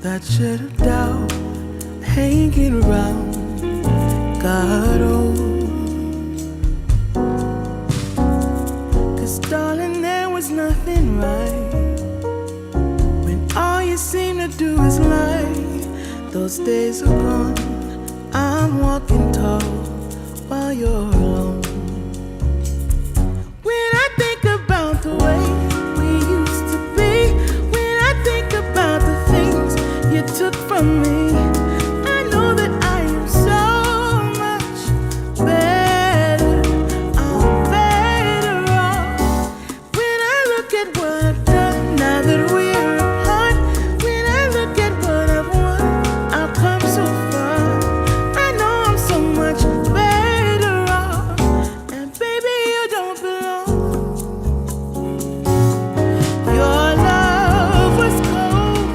that shit of doubt hanging around got old. 'Cause darling, there was nothing right when all you seem to do is lie. Those days are gone, I'm walking tall while you're alone. When I think about the way we used to be, when I think about the things you took from me, I know that I am so much better. I'm better off. When I look at what I've done now that we're apart, when I look at what I've won, I've come so far. I know I'm so much better off. And baby, you don't belong. Your love was cold,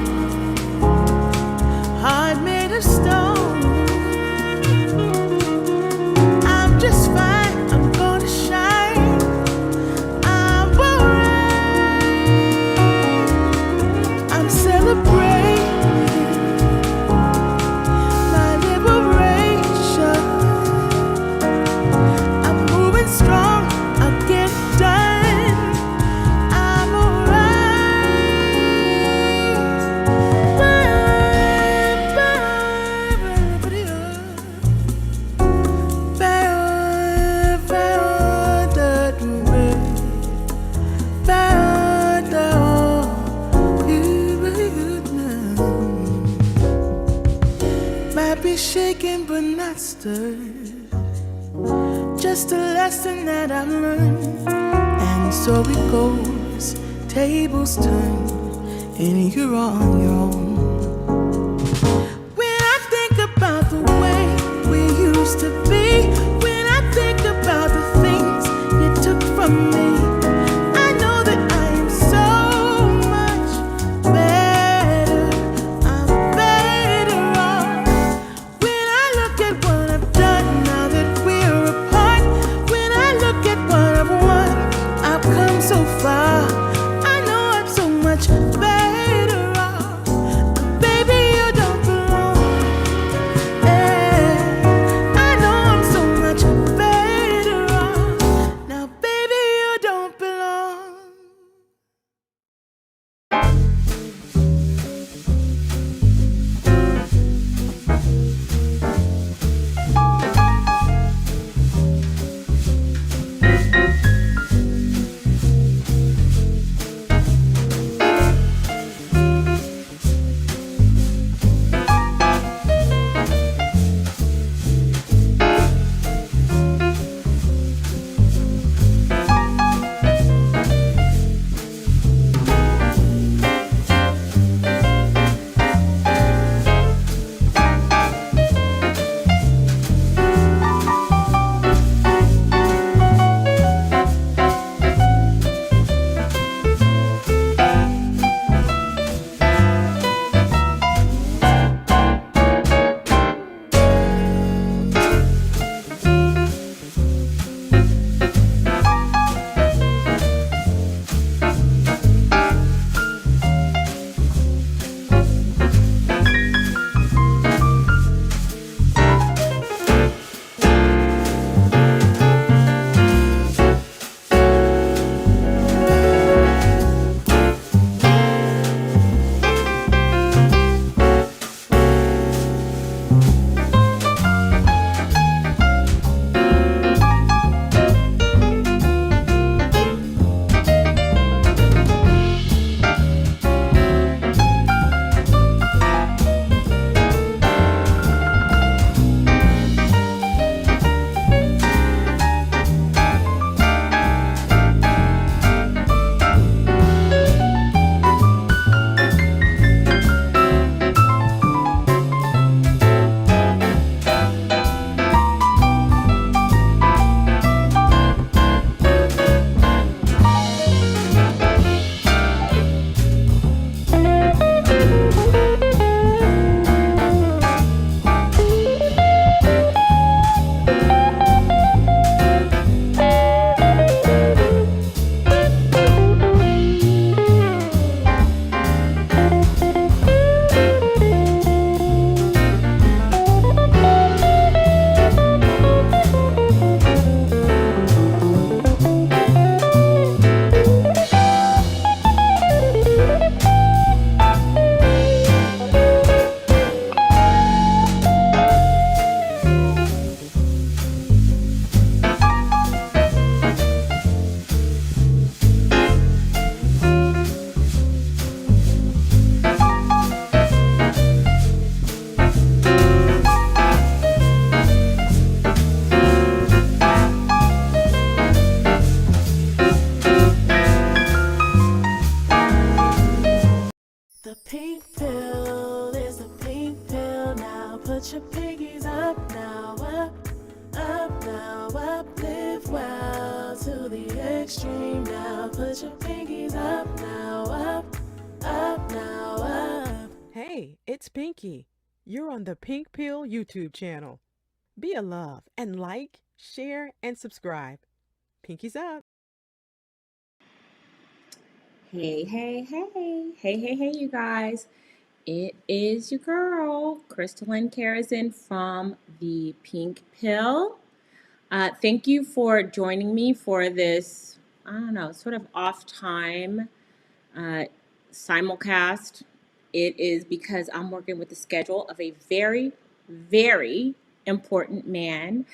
heart made of stone. I'm just fine, I'm gonna shine. I'm alright. I'm celebrating my liberation. I'm moving strong, I'll get it done. I'm might be shaken but not stirred. Just a lesson that I've learned. And so it goes, tables turn, and you're on your own. When I think about the way we used to be, when I think about the things you took from me, I know that I am so much better. I'm better off. When I look at what I've done now that we're apart, when I look at what I've won, I've come so far. I know I'm so much better off. I'm Put your pinkies up now, up now, up, live well to the extreme now. Put your pinkies up now, up now, up. Hey, it's Pinky. You're on the Pink Pill YouTube channel. Be a love and like, share, and subscribe. Pinky's up. Hey, hey, hey. Hey, hey, hey, you guys. It is your girl, Christelyn Karazin from the Pink Pill. Thank you for joining me for this, I don't know, sort of off time uh, simulcast. It is because I'm working with the schedule of a very, very important man,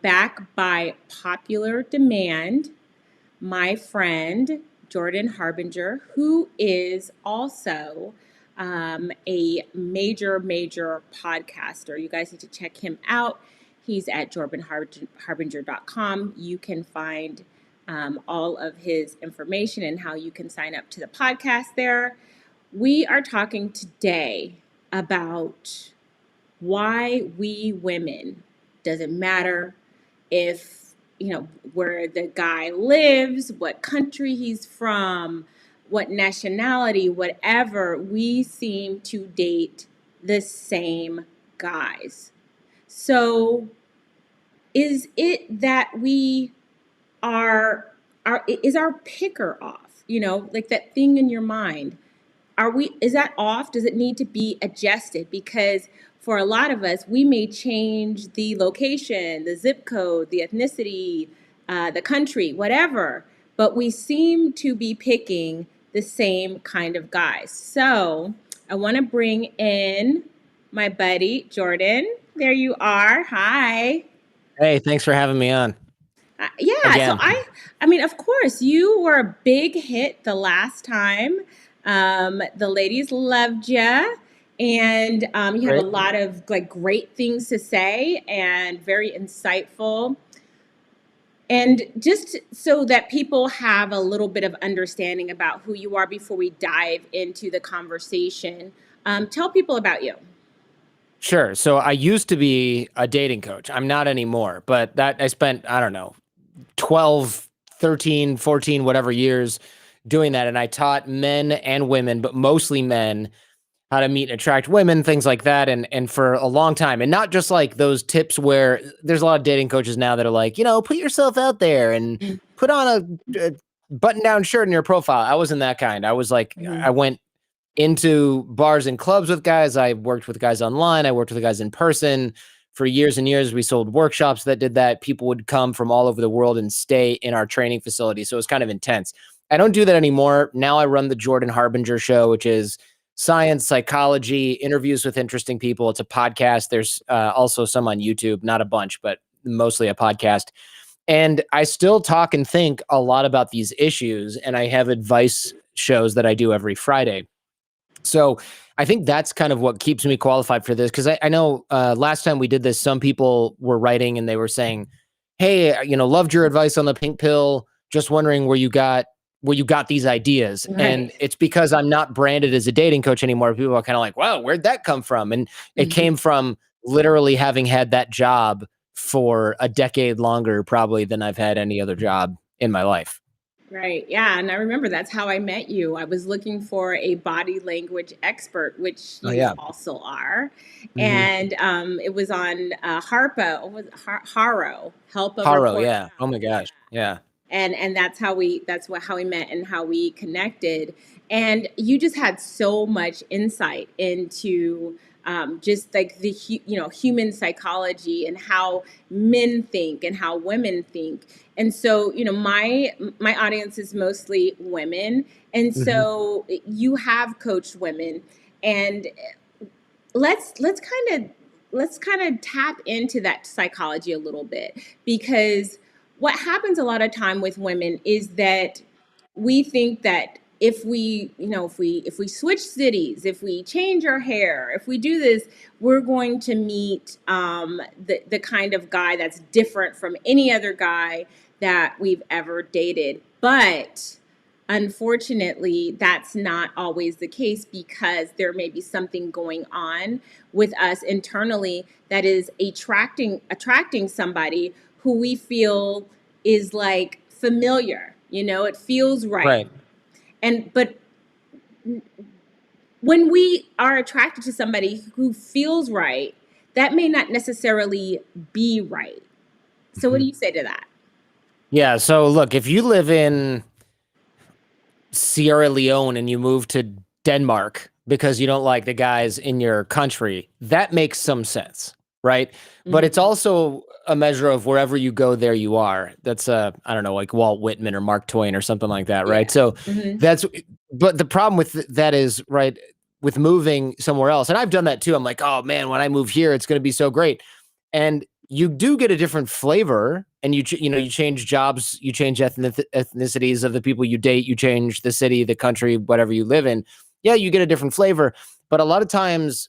back by popular demand, my friend Jordan Harbinger, who is also a major podcaster. You guys need to check him out. He's at jordanharbinger.com. You can find all of his information and how you can sign up to the podcast there. We are talking today about why we women, doesn't matter if, where the guy lives, what country he's from, what nationality, whatever, we seem to date the same guys. So is it that we is our picker off? Like that thing in your mind, is that off? Does it need to be adjusted? Because for a lot of us, we may change the location, the zip code, the ethnicity, the country, whatever, but we seem to be picking the same kind of guys. So I want to bring in my buddy Jordan. There you are. Hi. Hey, thanks for having me on. Yeah, so Again. I mean, of course, you were a big hit the last time. The ladies loved you, and you have a Great. lot of like great things to say and very insightful. And just so that people have a little bit of understanding about who you are before we dive into the conversation, tell people about you. Sure. So I used to be a dating coach. I'm not anymore, but that I spent, I don't know, 12, 13, 14, whatever years doing that. And I taught men and women, but mostly men, how to meet and attract women, things like that. And for a long time, and not just like those tips where there's a lot of dating coaches now that are like, put yourself out there and put on a button down shirt in your profile. I wasn't that kind. I was like, Mm-hmm. I went into bars and clubs with guys. I worked with guys online. I worked with guys in person for years and years. We sold workshops that did that. People would come from all over the world and stay in our training facility. So it was kind of intense. I don't do that anymore. Now I run the Jordan Harbinger show, which is science, psychology, interviews with interesting people. It's a podcast. There's also some on YouTube, not a bunch, but mostly a podcast. And I still talk and think a lot about these issues. And I have advice shows that I do every Friday. So I think that's kind of what keeps me qualified for this. Cause I know last time we did this, some people were writing and they were saying, hey, loved your advice on the pink pill. Just wondering where you got these ideas. Right. And it's because I'm not branded as a dating coach anymore. People are kind of like, wow, where'd that come from? And it came from literally having had that job for a decade longer, probably than I've had any other job in my life. Right. Yeah. And I remember that's how I met you. I was looking for a body language expert, which Oh, you yeah. also are. Mm-hmm. And it was on Haro, Help a Haro, Report. yeah. Oh my gosh. Yeah. And how we met and how we connected. And you just had so much insight into just like the human psychology and how men think and how women think. And so my audience is mostly women, and so you have coached women, and let's kind of tap into that psychology a little bit, because what happens a lot of time with women is that we think that if we switch cities, if we change our hair, if we do this, we're going to meet the kind of guy that's different from any other guy that we've ever dated. But unfortunately, that's not always the case because there may be something going on with us internally that is attracting somebody who we feel is like familiar. It feels right. Right. But when we are attracted to somebody who feels right, that may not necessarily be right. So what do you say to that? Yeah. So look, if you live in Sierra Leone and you move to Denmark because you don't like the guys in your country, that makes some sense, right? But it's also a measure of wherever you go, there you are. That's I don't know, like Walt Whitman or Mark Twain or something like that, right? Yeah. So but the problem with that is, right, with moving somewhere else, and I've done that too. I'm like, oh man, when I move here, it's going to be so great. And you do get a different flavor, and you change jobs, you change ethnicities of the people you date, you change the city, the country, whatever you live in. Yeah, you get a different flavor, but a lot of times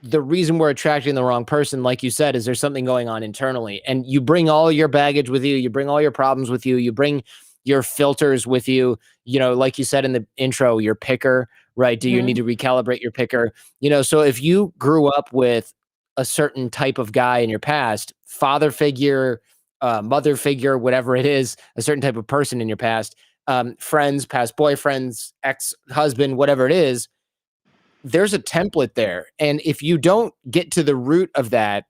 the reason we're attracting the wrong person, like you said, is there's something going on internally, and you bring all your baggage with you bring all your problems with you bring your filters with you, like you said in the intro, your picker, right? Do you need to recalibrate your picker? So if you grew up with a certain type of guy in your past, father figure, mother figure, whatever it is, a certain type of person in your past, friends, past boyfriends, ex-husband, whatever it is, there's a template there. And if you don't get to the root of that,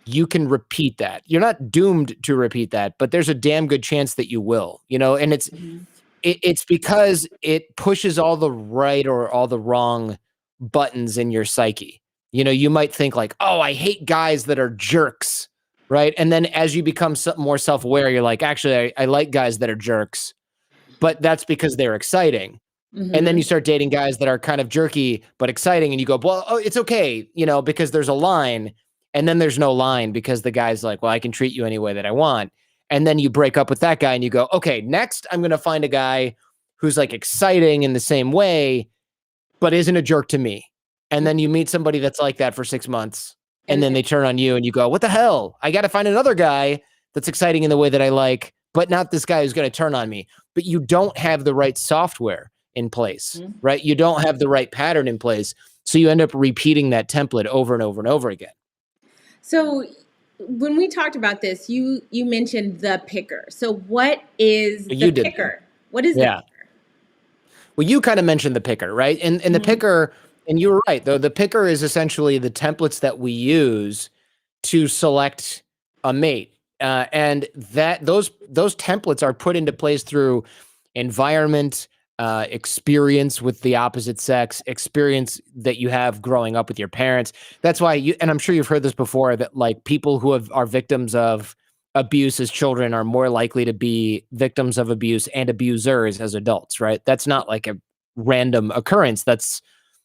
you can repeat that. You're not doomed to repeat that, but there's a damn good chance that you will, and it's because it pushes all the right or all the wrong buttons in your psyche. You might think like, oh, I hate guys that are jerks, right? And then as you become more self-aware, you're like, actually, I like guys that are jerks, but that's because they're exciting. And then you start dating guys that are kind of jerky but exciting, and you go, well, oh, it's okay, because there's a line. And then there's no line because the guy's like, well, I can treat you any way that I want. And then you break up with that guy and you go, okay, next I'm going to find a guy who's like exciting in the same way, but isn't a jerk to me. And then you meet somebody that's like that for 6 months, and then they turn on you and you go, what the hell? I got to find another guy that's exciting in the way that I like, but not this guy who's going to turn on me. But you don't have the right software in place, right? You don't have the right pattern in place. So you end up repeating that template over and over and over again. So when we talked about this, you mentioned the picker. So what is the picker? What is the picker? Well, you kind of mentioned the picker, right? And the picker, and you were right, though, the picker is essentially the templates that we use to select a mate. And that those templates are put into place through environment, experience with the opposite sex, experience that you have growing up with your parents. That's why and I'm sure you've heard this before, that like people who are victims of abuse as children are more likely to be victims of abuse and abusers as adults, right? That's not like a random occurrence. That's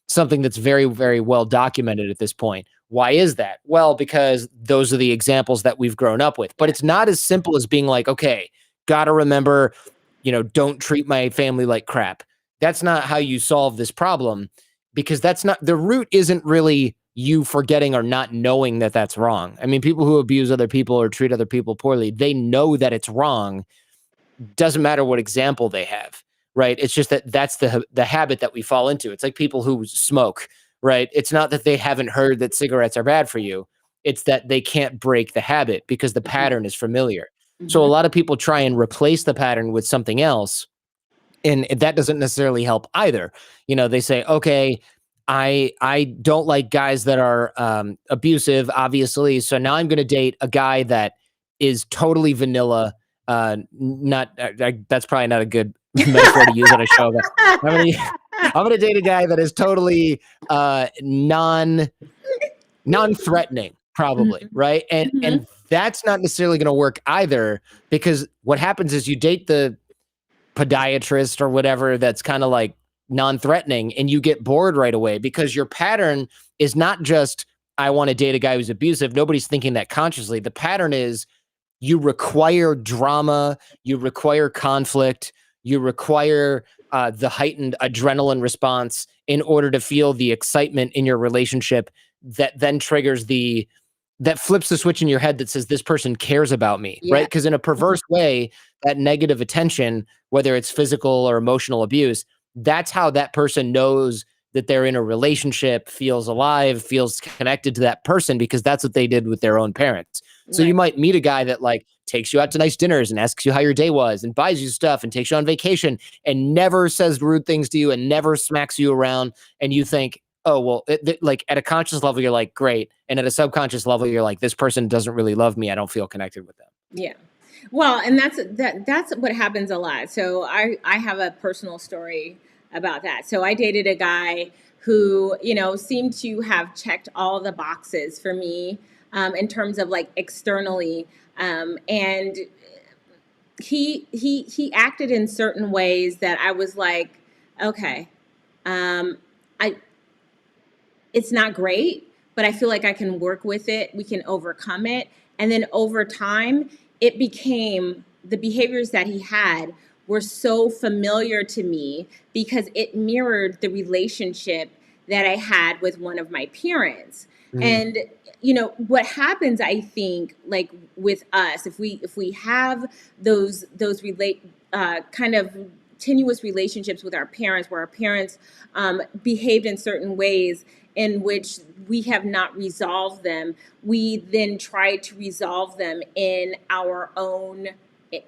something that's very, very well documented at this point. Why is that? Well, because those are the examples that we've grown up with. But it's not as simple as being like, okay, gotta remember, don't treat my family like crap. That's not how you solve this problem, because that's not, the root isn't really you forgetting or not knowing that that's wrong. I mean, people who abuse other people or treat other people poorly, they know that it's wrong. Doesn't matter what example they have, right? It's just that that's the habit that we fall into. It's like people who smoke, right? It's not that they haven't heard that cigarettes are bad for you. It's that they can't break the habit because the pattern is familiar. So a lot of people try and replace the pattern with something else, and that doesn't necessarily help either. They say, okay, I don't like guys that are abusive, obviously. So now I'm going to date a guy that is totally vanilla. That's probably not a good metaphor to use on a show, but I'm gonna date a guy that is totally non-threatening, probably, right? And that's not necessarily going to work either, because what happens is you date the podiatrist or whatever that's kind of like non-threatening, and you get bored right away, because your pattern is not just, I want to date a guy who's abusive. Nobody's thinking that consciously. The pattern is you require drama, you require conflict, you require the heightened adrenaline response in order to feel the excitement in your relationship that then triggers the that flips the switch in your head that says this person cares about me, right? Because in a perverse way, that negative attention, whether it's physical or emotional abuse, that's how that person knows that they're in a relationship, feels alive, feels connected to that person, because that's what they did with their own parents. So you might meet a guy that like takes you out to nice dinners and asks you how your day was and buys you stuff and takes you on vacation and never says rude things to you and never smacks you around. And you think, oh, well, like at a conscious level, you're like, great. And at a subconscious level, you're like, this person doesn't really love me. I don't feel connected with them. Yeah. Well, and that's what happens a lot. So I have a personal story about that. So I dated a guy who, you know, seemed to have checked all the boxes for me in terms of like externally. And he acted in certain ways that I was like, okay, I it's not great, but I feel like I can work with it. We can overcome it. And then over time, it became the behaviors that he had were so familiar to me because it mirrored the relationship that I had with one of my parents. And you know what happens, I think, like with us, if we have those kind of tenuous relationships with our parents, where our parents behaved in certain ways in which we have not resolved them, we then try to resolve them in our own,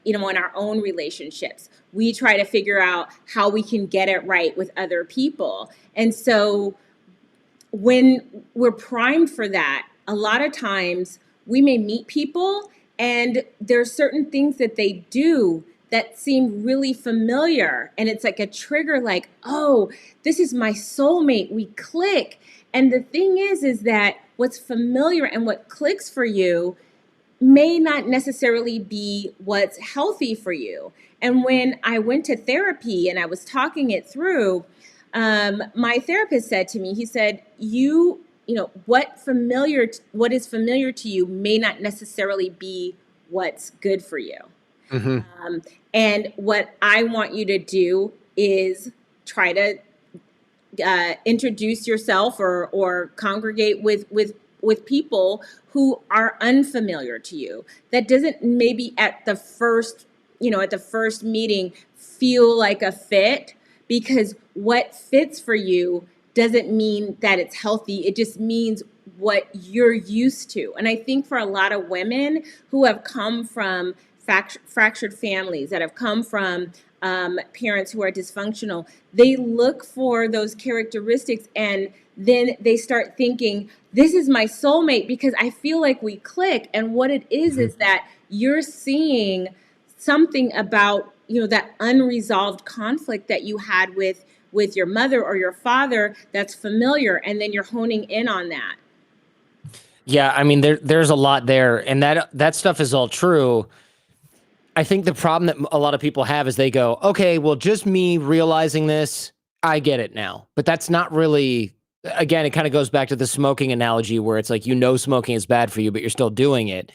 you know, in our own relationships. We try to figure out how we can get it right with other people. And so when we're primed for that, a lot of times we may meet people and there's certain things that they do that seem really familiar. And it's like a trigger, like, oh, this is my soulmate. We click. And the thing is that what's familiar and what clicks for you may not necessarily be what's healthy for you. And when I went to therapy and I was talking it through, my therapist said to me, he said, you know, what is familiar to you may not necessarily be what's good for you. And what I want you to do is try to introduce yourself or congregate with people who are unfamiliar to you. That doesn't maybe at the first meeting feel like a fit, because what fits for you doesn't mean that it's healthy. It just means what you're used to. And I think for a lot of women who have come from fractured families, that have come from parents who are dysfunctional, they look for those characteristics and then they start thinking, this is my soulmate because I feel like we click. And what it is that you're seeing something about, you know, that unresolved conflict that you had with your mother or your father that's familiar, and then you're honing in on that. Yeah, I mean, there's a lot there, and that stuff is all true. I think the problem that a lot of people have is they go, okay, well, just me realizing this, I get it now. But that's not really, again, it kind of goes back to the smoking analogy where it's like, you know, smoking is bad for you, but you're still doing it.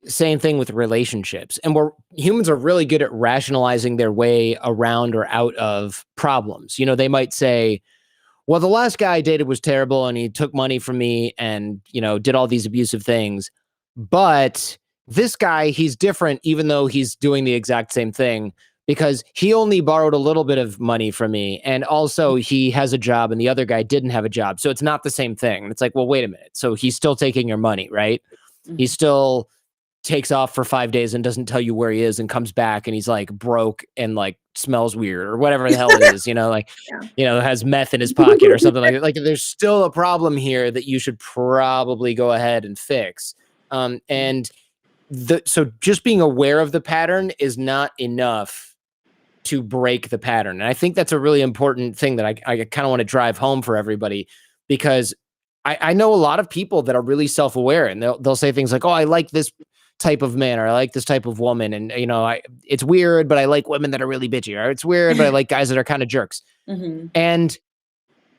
Same thing with relationships. And humans are really good at rationalizing their way around or out of problems. You know, they might say, well, the last guy I dated was terrible and he took money from me and, you know, did all these abusive things. But this guy, he's different, even though he's doing the exact same thing, because he only borrowed a little bit of money from me. And also he has a job and the other guy didn't have a job. So it's not the same thing. And it's like, well, wait a minute. So he's still taking your money, right? He still takes off for 5 days and doesn't tell you where he is and comes back and he's like broke and like smells weird or whatever the hell it is, you know, like, you know, has meth in his pocket or something like that. Like there's still a problem here that you should probably go ahead and fix. So just being aware of the pattern is not enough to break the pattern. And I think that's a really important thing that I kind of want to drive home for everybody, because I know a lot of people that are really self-aware and they'll say things like, oh, I like this type of man, or I like this type of woman. And, you know, it's weird, but I like women that are really bitchy, or it's weird, but I like guys that are kind of jerks. And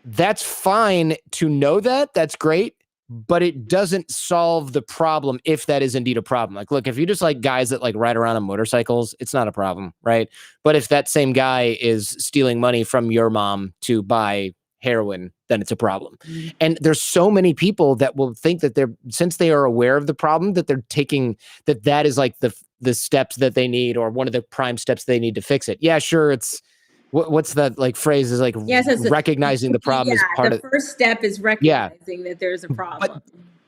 that's fine to know that. That's great. But it doesn't solve the problem if that is indeed a problem. Like, look, if you just like guys that like ride around on motorcycles, it's not a problem, right? But if that same guy is stealing money from your mom to buy heroin, then it's a problem. Mm-hmm. And there's so many people that will think that since they are aware of the problem, that they're taking that is like the steps that they need, or one of the prime steps they need to fix it. Yeah, sure. It's what's that like phrase is like recognizing the problem is part of the first step is recognizing that there's a problem.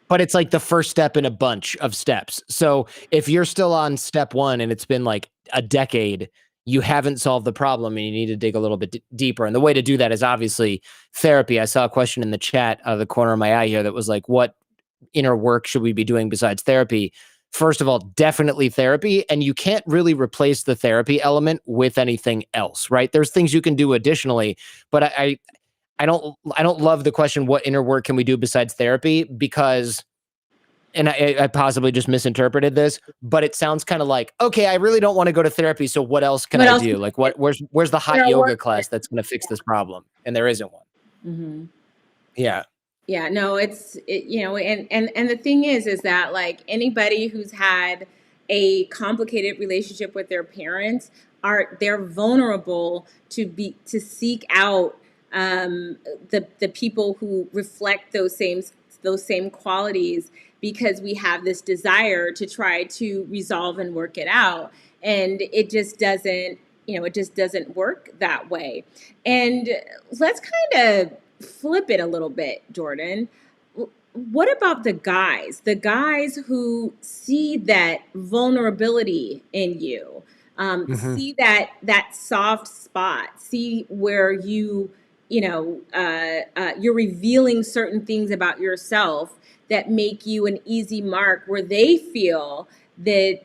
But it's like the first step in a bunch of steps. So if you're still on step 1 and it's been like a decade, you haven't solved the problem and you need to dig a little bit deeper. And the way to do that is obviously therapy. I saw a question in the chat out of the corner of my eye here that was like, what inner work should we be doing besides therapy? First of all, definitely therapy. And you can't really replace the therapy element with anything else, right? There's things you can do additionally, but I don't love the question, what inner work can we do besides therapy? Because, and I possibly just misinterpreted this, but it sounds kind of like, okay, I really don't want to go to therapy. So what else can I do? Like where's the hot yoga class that's going to fix this problem? And there isn't one. Mm-hmm. Yeah. Yeah, no, and the thing is that like anybody who's had a complicated relationship with their parents they're vulnerable to seek out the people who reflect those same qualities, because we have this desire to try to resolve and work it out, and it just doesn't work that way. And let's kind of flip it a little bit, Jordan. What about the guys who see that vulnerability in you, see that soft spot, see where you're revealing certain things about yourself that make you an easy mark, where they feel that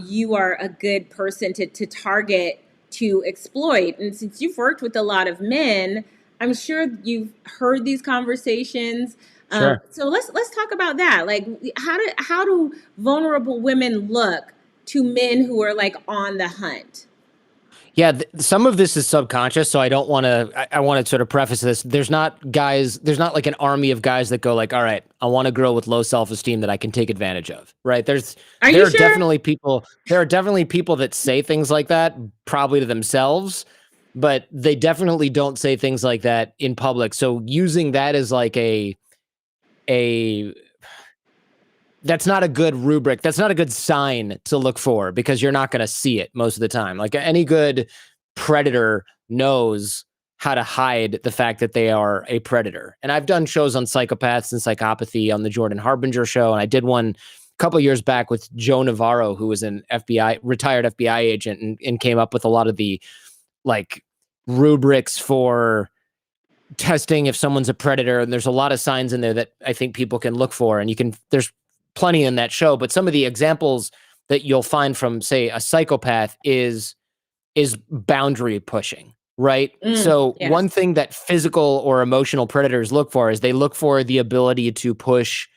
you are a good person to target, to exploit? And since you've worked with a lot of men, I'm sure you've heard these conversations. Sure. So let's talk about that. Like, how do vulnerable women look to men who are like on the hunt? Yeah, some of this is subconscious, so I don't want to. I want to sort of preface this. There's not like an army of guys that go like, all right, I want a girl with low self-esteem that I can take advantage of, right? There are definitely people that say things like that, probably to themselves, but they definitely don't say things like that in public. So using that as like that's not a good rubric. That's not a good sign to look for, because you're not going to see it most of the time. Like any good predator knows how to hide the fact that they are a predator. And I've done shows on psychopaths and psychopathy on the Jordan Harbinger show. And I did one a couple of years back with Joe Navarro, who was an retired FBI agent, and came up with a lot of the like rubrics for testing if someone's a predator. And there's a lot of signs in there that I think people can look for, and there's plenty in that show. But some of the examples that you'll find from, say, a psychopath is boundary pushing, right? So yes. One thing that physical or emotional predators look for is they look for the ability to push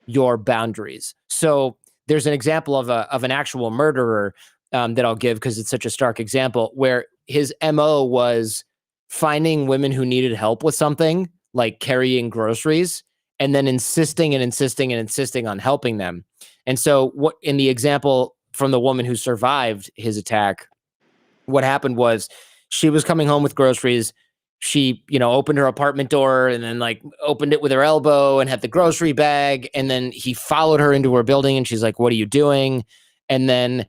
your boundaries. So there's an example of an actual murderer that I'll give, because it's such a stark example, where his MO was finding women who needed help with something like carrying groceries, and then insisting on helping them. And so what in the example from the woman who survived his attack, what happened was she was coming home with groceries. She, opened her apartment door and then like opened it with her elbow and had the grocery bag. And then he followed her into her building and she's like, "What are you doing?" And then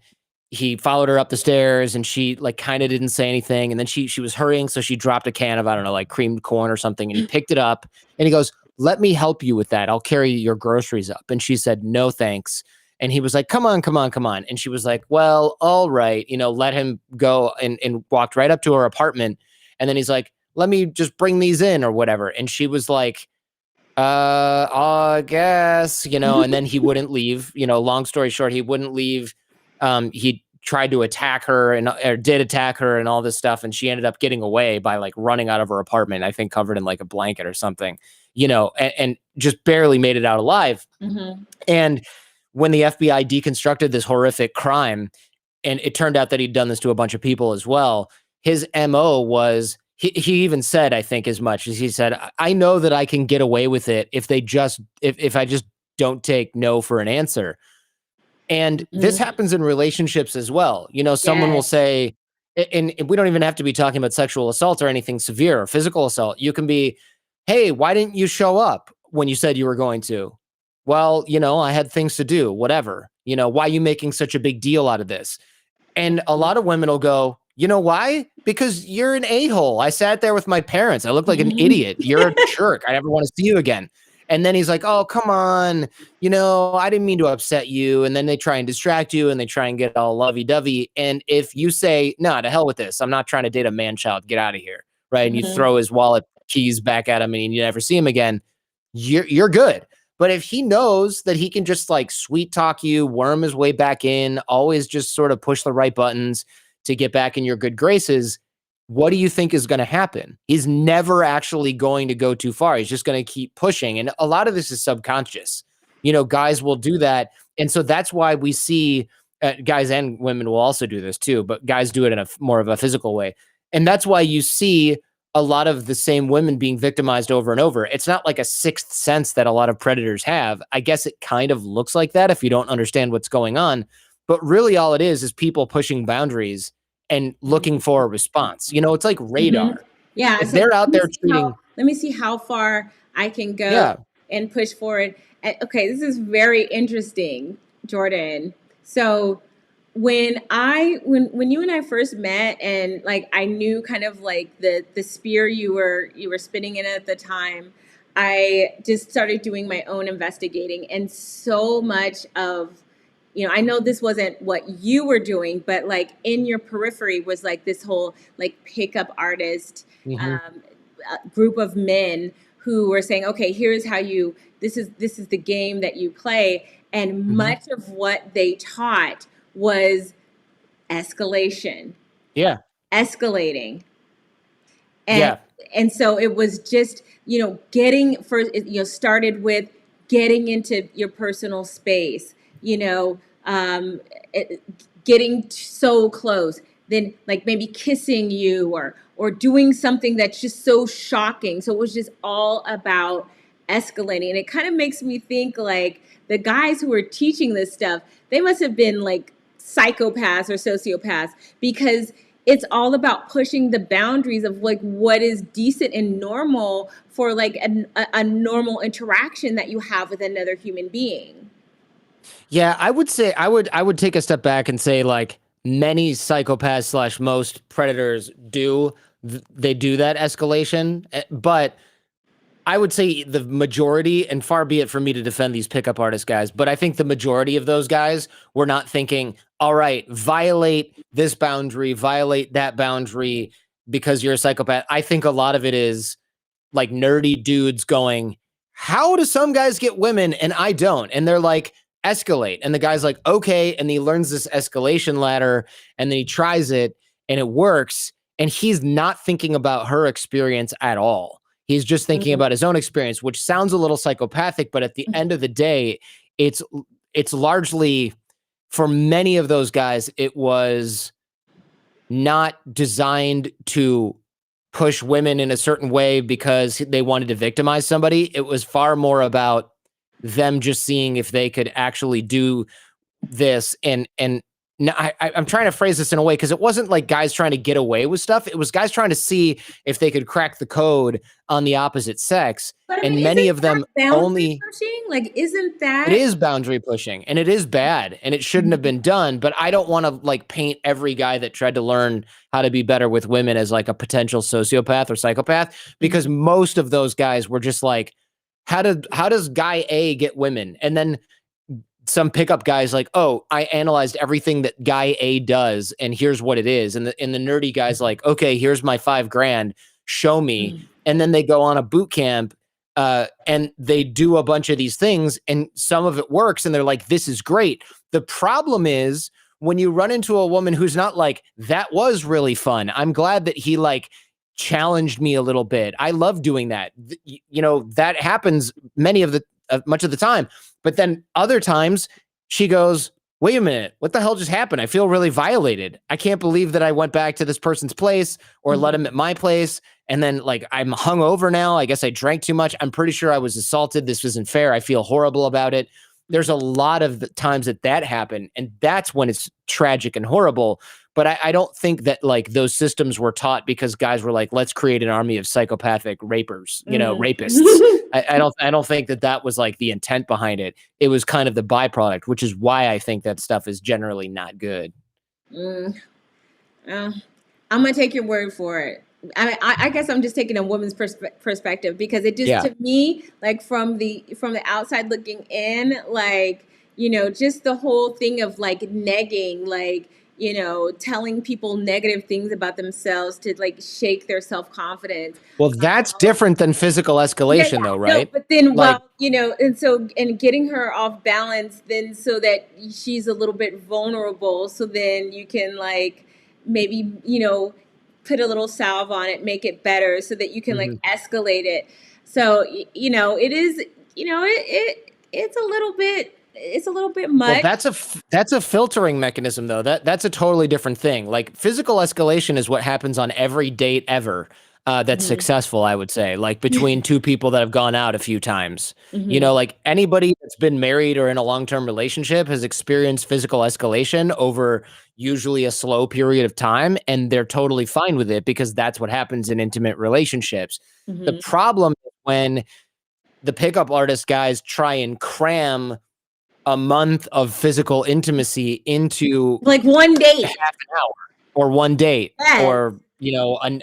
he followed her up the stairs and she like kind of didn't say anything. And then she was hurrying. So she dropped a can of, I don't know, like creamed corn or something. And he picked it up and he goes, "Let me help you with that. I'll carry your groceries up." And she said, "No, thanks." And he was like, come on. And she was like, "Well, all right," let him go, and walked right up to her apartment. And then he's like, "Let me just bring these in," or whatever. And she was like, I guess, and then he wouldn't leave. Long story short, he wouldn't leave. He tried to attack her or did attack her and all this stuff. And she ended up getting away by like running out of her apartment, I think covered in like a blanket or something, and just barely made it out alive. Mm-hmm. And when the FBI deconstructed this horrific crime, and it turned out that he'd done this to a bunch of people as well, his MO was, he even said, I think as much as he said, "I know that I can get away with it if I just don't take no for an answer." And this happens in relationships as well. Someone will say, and we don't even have to be talking about sexual assault or anything severe or physical assault. You can be hey, why didn't you show up when you said you were going to? Well, I had things to do, whatever. Why are you making such a big deal out of this? And a lot of women will go, you know why? Because you're an a-hole. I sat there with my parents. I look like an idiot. You're a jerk. I never want to see you again. And then he's like, oh, come on. I didn't mean to upset you. And then they try and distract you and they try and get all lovey-dovey. And if you say, no, to hell with this, I'm not trying to date a man-child, get out of here, right? And you throw his wallet keys back at him and you never see him again, you're good. But if he knows that he can just like sweet talk you, worm his way back in, always just sort of push the right buttons to get back in your good graces, what do you think is going to happen? He's never actually going to go too far. He's just going to keep pushing. And a lot of this is subconscious. Guys will do that. And so that's why we see guys and women will also do this too, but guys do it in a more of a physical way. And that's why you see a lot of the same women being victimized over and over. It's not like a sixth sense that a lot of predators have. I guess it kind of looks like that if you don't understand what's going on. But really all it is people pushing boundaries and looking for a response. It's like radar. Yeah. If they're out there treating. Let me see how far I can go and push forward. Okay, this is very interesting, Jordan. So when you and I first met, and like I knew kind of like the spear you were spinning in at the time, I just started doing my own investigating, and so much of I know this wasn't what you were doing, but like in your periphery was like this whole like pickup artist group of men who were saying, okay, here's how this is the game that you play. And much of what they taught was escalation. Yeah. Escalating. And so it was just, getting first, started with getting into your personal space, getting so close, then like maybe kissing you or doing something that's just so shocking. So it was just all about escalating. And it kind of makes me think like the guys who were teaching this stuff, they must have been like psychopaths or sociopaths, because it's all about pushing the boundaries of like what is decent and normal for like a normal interaction that you have with another human being. Yeah, I would say I would take a step back and say like many psychopaths / most predators do that escalation, but I would say the majority, and far be it for me to defend these pickup artist guys, but I think the majority of those guys were not thinking, all right, violate this boundary, violate that boundary because you're a psychopath. I think a lot of it is like nerdy dudes going, how do some guys get women and I don't? And they're like, escalate. And the guy's like, okay. And he learns this escalation ladder and then he tries it and it works. And he's not thinking about her experience at all. He's just thinking about his own experience, which sounds a little psychopathic, but at the end of the day, it's largely, for many of those guys, it was not designed to push women in a certain way because they wanted to victimize somebody. It was far more about them just seeing if they could actually do this. And now I'm trying to phrase this in a way, because it wasn't like guys trying to get away with stuff. It was guys trying to see if they could crack the code on the opposite sex. But and many of them only pushing? Like, isn't that? It is boundary pushing, and it is bad, and it shouldn't have been done. But I don't want to like paint every guy that tried to learn how to be better with women as like a potential sociopath or psychopath, because most of those guys were just like, how does guy A get women? And then some pickup guys like, oh, I analyzed everything that guy A does, and here's what it is. And the nerdy guy's like, okay, here's my $5,000, show me. And then they go on a boot camp, and they do a bunch of these things, and some of it works, and they're like, this is great. The problem is when you run into a woman who's not like, that was really fun. I'm glad that he like challenged me a little bit. I love doing that. That happens much of the time. But then other times she goes, wait a minute, what the hell just happened? I feel really violated. I can't believe that I went back to this person's place or let him at my place. And then like, I'm hungover now. I guess I drank too much. I'm pretty sure I was assaulted. This isn't fair. I feel horrible about it. there's a lot of the times that happened, and that's when it's tragic and horrible. But I don't think that like those systems were taught because guys were like, let's create an army of psychopathic rapists. I don't think that was like the intent behind it. It was kind of the byproduct, which is why I think that stuff is generally not good. Mm. I'm gonna take your word for it. I guess I'm just taking a woman's perspective, because it just, to me, like from the outside looking in, like, just the whole thing of like negging, like, telling people negative things about themselves to like shake their self-confidence. Well, that's different than physical escalation, though, right? No, but then, like, and getting her off balance, then so that she's a little bit vulnerable, so then you can like maybe put a little salve on it, make it better, so that you can like escalate it. So it is, it's a little bit much. Well, that's a filtering mechanism, though. That's a totally different thing. Like physical escalation is what happens on every date ever that's successful, I would say, like between two people that have gone out a few times. Like anybody that's been married or in a long-term relationship has experienced physical escalation over usually a slow period of time, and they're totally fine with it because that's what happens in intimate relationships. The problem is when the pickup artist guys try and cram a month of physical intimacy into like one date, half an hour, or one date, or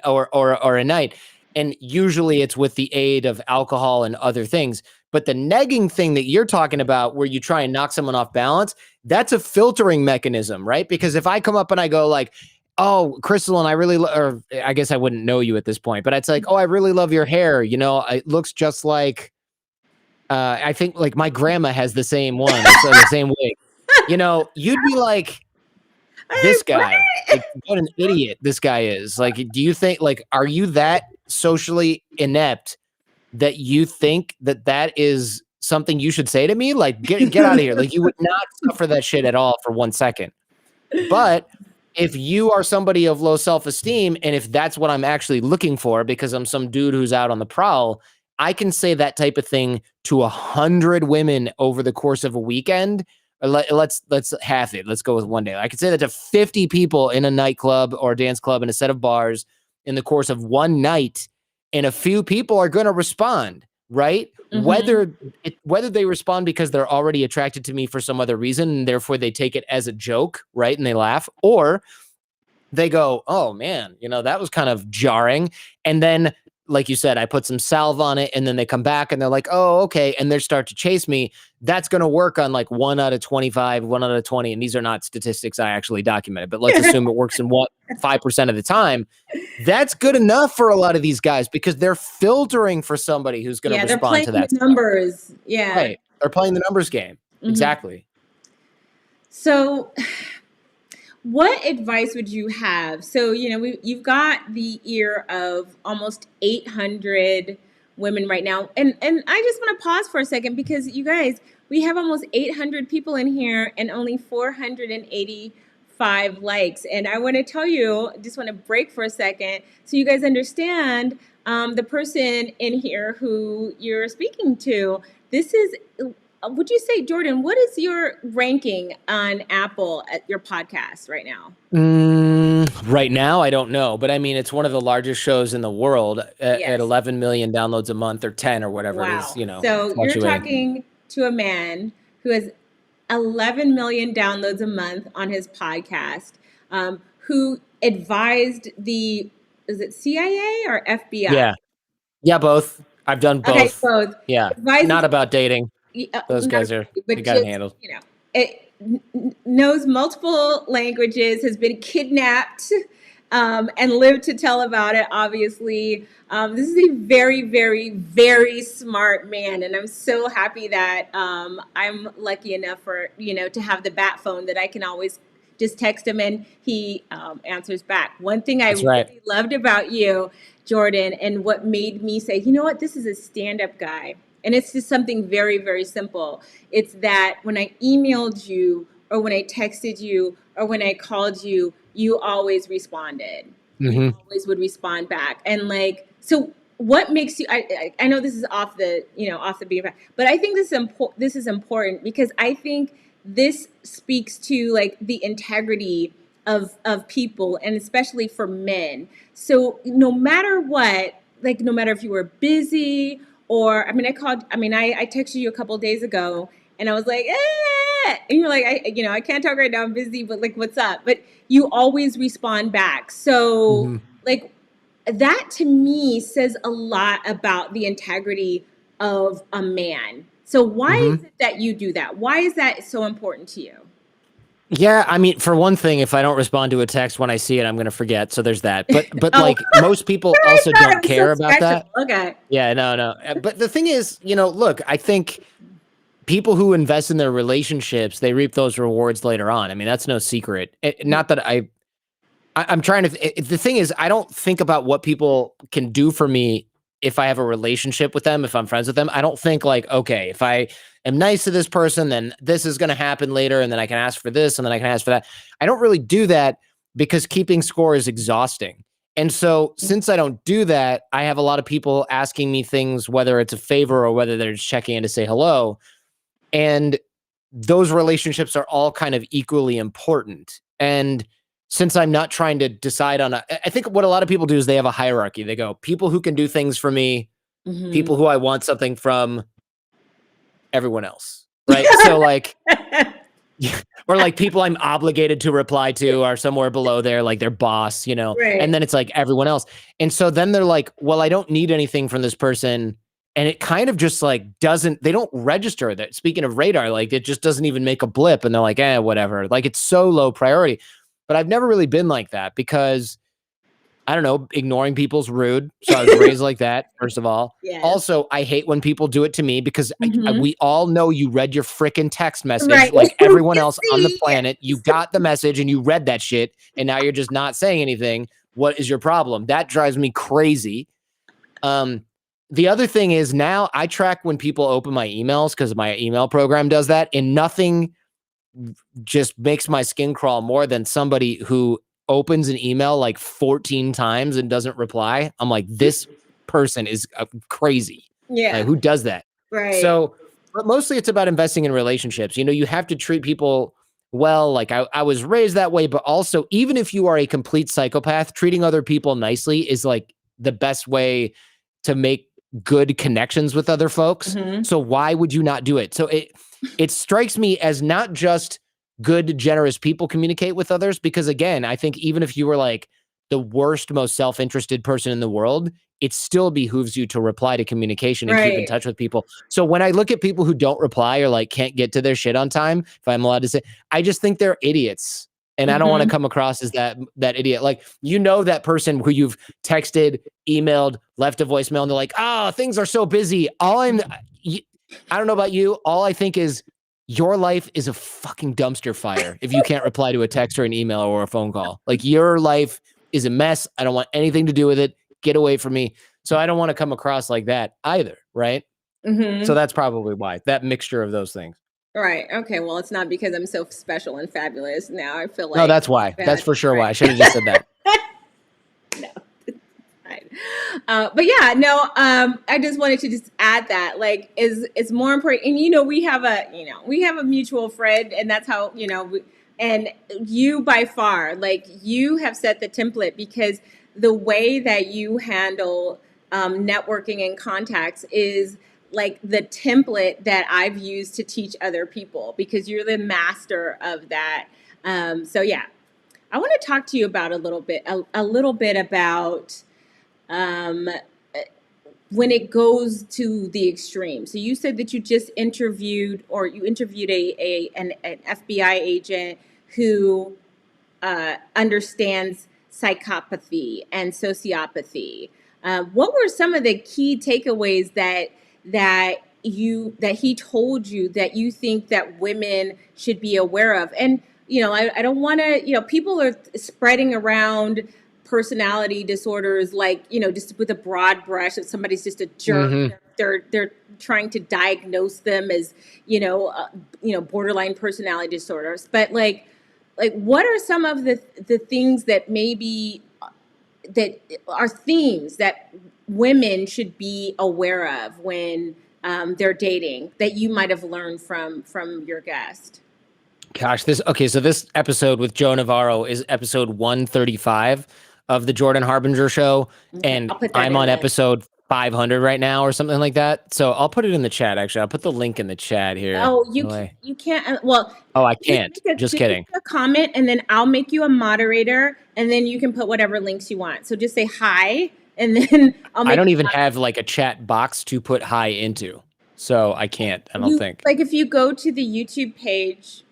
or a night, and usually it's with the aid of alcohol and other things. But the negging thing that you're talking about, where you try and knock someone off balance, that's a filtering mechanism, right? Because if I come up and I go like, oh, Christelyn, I really, or I guess I wouldn't know you at this point, but it's like, oh, I really love your hair. It looks just like, I think like my grandma has the same one, so the same wig. You'd be like, this guy, like, what an idiot this guy is. Like, do you think, like, are you that socially inept that you think that is something you should say to me? Like, get out of here. Like, you would not suffer that shit at all for 1 second. But if you are somebody of low self-esteem, and if that's what I'm actually looking for because I'm some dude who's out on the prowl, I can say that type of thing to 100 women over the course of a weekend. Let's half it. Let's go with one day. I could say that to 50 people in a nightclub or a dance club in a set of bars in the course of one night, and a few people are going to respond, right? Whether they respond because they're already attracted to me for some other reason, and therefore they take it as a joke, right? And they laugh, or they go, oh man, that was kind of jarring. And then, like you said, I put some salve on it, and then they come back and they're like, oh, okay. And they start to chase me. That's going to work on like 1 out of 25, 1 out of 20. And these are not statistics I actually documented, but let's assume it works in 5% of the time. That's good enough for a lot of these guys because they're filtering for somebody who's going to respond to that. The numbers. Yeah. Right. They're playing the numbers game. Exactly. So what advice would you have? So, you've got the ear of almost 800 women right now. And I just want to pause for a second because you guys, we have almost 800 people in here and only 485 likes. And I want to tell you, just want to break for a second so you guys understand the person in here who you're speaking to. This is, would you say, Jordan, what is your ranking on Apple at your podcast right now? Right now, I don't know. But I mean, it's one of the largest shows in the world at 11 million downloads a month, or 10 or whatever it is. So you're talking to a man who has 11 million downloads a month on his podcast, who advised is it CIA or FBI? Yeah, both. I've done both. Okay, both. Yeah, not about dating. Those guys they got it handled. It knows multiple languages, has been kidnapped, and lived to tell about it, obviously. This is a very, very, very smart man, and I'm so happy that I'm lucky enough for, to have the bat phone that I can always just text him and he answers back. One thing I really loved about you, Jordan, and what made me say, you know what, this is a stand-up guy. And it's just something very, very simple. It's that when I emailed you or when I texted you or when I called you, you always responded. You always would respond back. And like, so what makes you, I know this is off the, off the beat path, but I think this is important because I think this speaks to like the integrity of people, and especially for men. So no matter what, like no matter if you were busy or, I texted you a couple of days ago and I was like, and you're like, I can't talk right now, I'm busy, but like, what's up? But you always respond back. So like, that to me says a lot about the integrity of a man. So why is it that you do that? Why is that so important to you? Yeah, I mean, for one thing, if I don't respond to a text when I see it, I'm gonna forget. So there's that. But Oh, like most people I also thought it don't was care so about special. that. Okay. Yeah, no. But the thing is, look, I think people who invest in their relationships, they reap those rewards later on. I mean, that's no secret. Not that I'm trying to. The thing is, I don't think about what people can do for me if I have a relationship with them, if I'm friends with them. I don't think like, okay, if I am nice to this person, then this is going to happen later, and then I can ask for this, and then I can ask for that. I don't really do that because keeping score is exhausting. And so, since I don't do that, I have a lot of people asking me things, whether it's a favor or whether they're just checking in to say hello. And those relationships are all kind of equally important. And since I'm not trying to decide on I think what a lot of people do is they have a hierarchy. They go, people who can do things for me, people who I want something from, everyone else. Right. So like, or like people I'm obligated to reply to are somewhere below there, like their boss, Right. and then it's like everyone else. And so then they're like, well, I don't need anything from this person. And it kind of just like they don't register that. Speaking of radar, like it just doesn't even make a blip. And they're like, whatever. Like it's so low priority. But I've never really been like that because I don't know, ignoring people's rude. So I was raised like that, first of all. Yes. Also, I hate when people do it to me because we all know you read your freaking text message Right. like everyone else on the See? planet. You got the message and you read that shit, and now you're just not saying anything. What is your problem? That drives me crazy. The other thing is now I track when people open my emails because my email program does that, and nothing just makes my skin crawl more than somebody who opens an email like 14 times and doesn't reply. I'm like, this person is crazy. Yeah. Like, who does that? Right. So, but mostly it's about investing in relationships. You have to treat people well. Like I was raised that way, but also even if you are a complete psychopath, treating other people nicely is like the best way to make good connections with other folks. So why would you not do it? So it strikes me as not just good, generous people communicate with others, because again, I think even if you were like the worst, most self-interested person in the world, it still behooves you to reply to communication and keep in touch with people. So when I look at people who don't reply or like can't get to their shit on time, if I'm allowed to say, I just think they're idiots. And I don't want to come across as that idiot. Like, that person who you've texted, emailed, left a voicemail, and they're like, oh, things are so busy. I don't know about you. All I think is your life is a fucking dumpster fire if you can't reply to a text or an email or a phone call. Like, your life is a mess. I don't want anything to do with it. Get away from me. So I don't want to come across like that either. Right. So that's probably why, that mixture of those things. Right. Okay. Well, it's not because I'm so special and fabulous. Now I feel like. No, that's why. That's for sure why. I should have just said that. No. Right. But yeah, no, I just wanted to just add that, like, is more important. And, we have a mutual friend, and that's how, and you by far, like, you have set the template, because the way that you handle networking and contacts is like the template that I've used to teach other people, because you're the master of that. So yeah, I want to talk to you about a little bit about when it goes to the extreme. So you said that you just interviewed an FBI agent who understands psychopathy and sociopathy. What were some of the key takeaways that he told you that you think that women should be aware of? And I don't want to, people are spreading around personality disorders, like, just with a broad brush, if somebody's just a jerk, they're trying to diagnose them as borderline personality disorders. But like what are some of the things that maybe that are themes that women should be aware of when they're dating that you might have learned from your guest? Gosh, so this episode with Joe Navarro is episode 135 of the Jordan Harbinger show, Okay, and I'll put that I'm in on the. episode 500 right now or something like that. So I'll put it in the chat. Actually, I'll put the link in the chat here. Oh, How do I? you can't. Well, Oh, I can't. Just just kidding. make a comment, and then I'll make you a moderator, and then you can put whatever links you want. So just say hi, and then I'll I make don't you even have like a chat box to put hi into, so I can't. I don't you think. like if you go to the YouTube page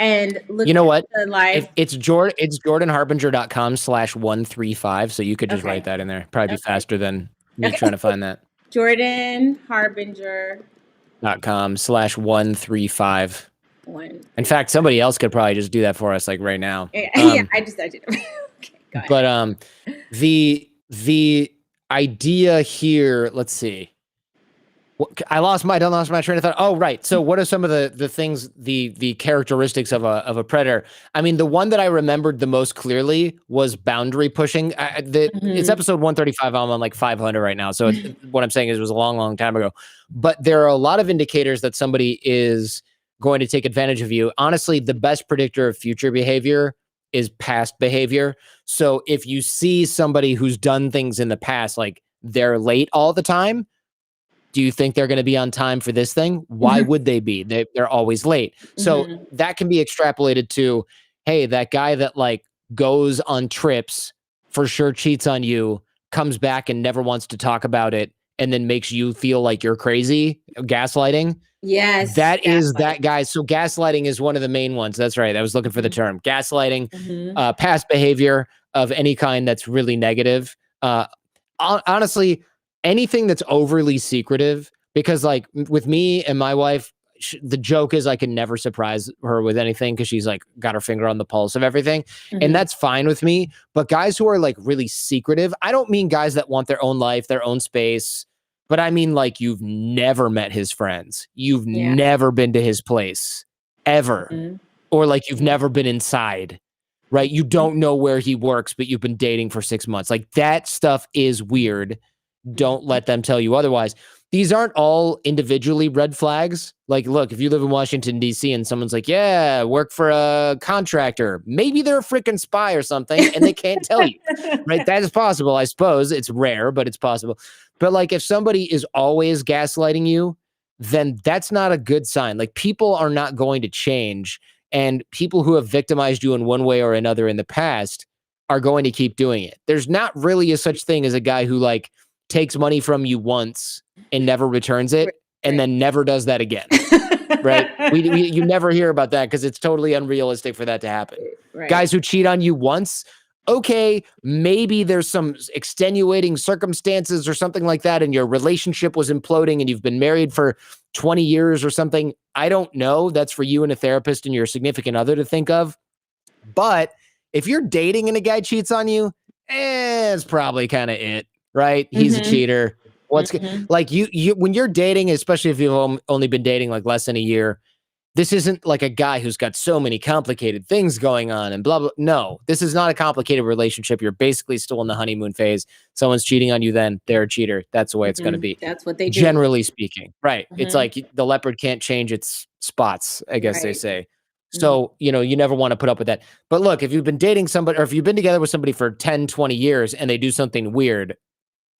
and look You know at what? the live. If it's jordanharbinger.com/135, so you could just Okay. write that in there. Probably be Okay. faster than me Okay. trying to find that. Jordan Harbinger .com/135. one. In fact, somebody else could probably just do that for us, like right now. Yeah, I did. Okay, go ahead. But the idea here, let's see. I lost my train of thought. Oh, right. So what are some of the things, the characteristics of a predator? I mean, the one that I remembered the most clearly was boundary pushing. It's episode 135. I'm on like 500 right now. So what I'm saying is it was a long, long time ago. But there are a lot of indicators that somebody is going to take advantage of you. Honestly, the best predictor of future behavior is past behavior. So if you see somebody who's done things in the past, like they're late all the time, do you think they're going to be on time for this thing? Why would they be? They're always late. So that can be extrapolated to, hey, that guy that like goes on trips, for sure cheats on you, comes back and never wants to talk about it, and then makes you feel like you're crazy. Gaslighting. Yes. That is that guy. So gaslighting is one of the main ones. That's right. I was looking for the term. Gaslighting, past behavior of any kind that's really negative. Honestly, anything that's overly secretive, because like with me and my wife, the joke is I can never surprise her with anything because she's like got her finger on the pulse of everything. And that's fine with me. But guys who are like really secretive, I don't mean guys that want their own life, their own space, but I mean like you've never met his friends. You've never been to his place ever. Or like you've never been inside, right? You don't know where he works, but you've been dating for 6 months. Like that stuff is weird. Don't let them tell you otherwise. These aren't all individually red flags. Like, look, if you live in Washington, D.C. and someone's like, yeah, work for a contractor, maybe they're a freaking spy or something and they can't tell you, right? That is possible, I suppose. It's rare, but it's possible. But like if somebody is always gaslighting you, then that's not a good sign. Like people are not going to change. And people who have victimized you in one way or another in the past are going to keep doing it. There's not really a such thing as a guy who like takes money from you once and never returns it and then never does that again. Right? You never hear about that because it's totally unrealistic for that to happen. Right. Guys who cheat on you once, okay, maybe there's some extenuating circumstances or something like that and your relationship was imploding and you've been married for 20 years or something. I don't know. That's for you and a therapist and your significant other to think of. But if you're dating and a guy cheats on you, it's probably kind of it. Right? He's a cheater. Like you when you're dating, especially if you've only been dating like less than a year, this isn't like a guy who's got so many complicated things going on and blah, blah. No, this is not a complicated relationship. You're basically still in the honeymoon phase. Someone's cheating on you, then they're a cheater. That's the way it's going to be. That's what they do. Generally speaking. Right. It's like the leopard can't change its spots, I guess they say. So, you never want to put up with that. But look, if you've been dating somebody or if you've been together with somebody for 10, 20 years and they do something weird,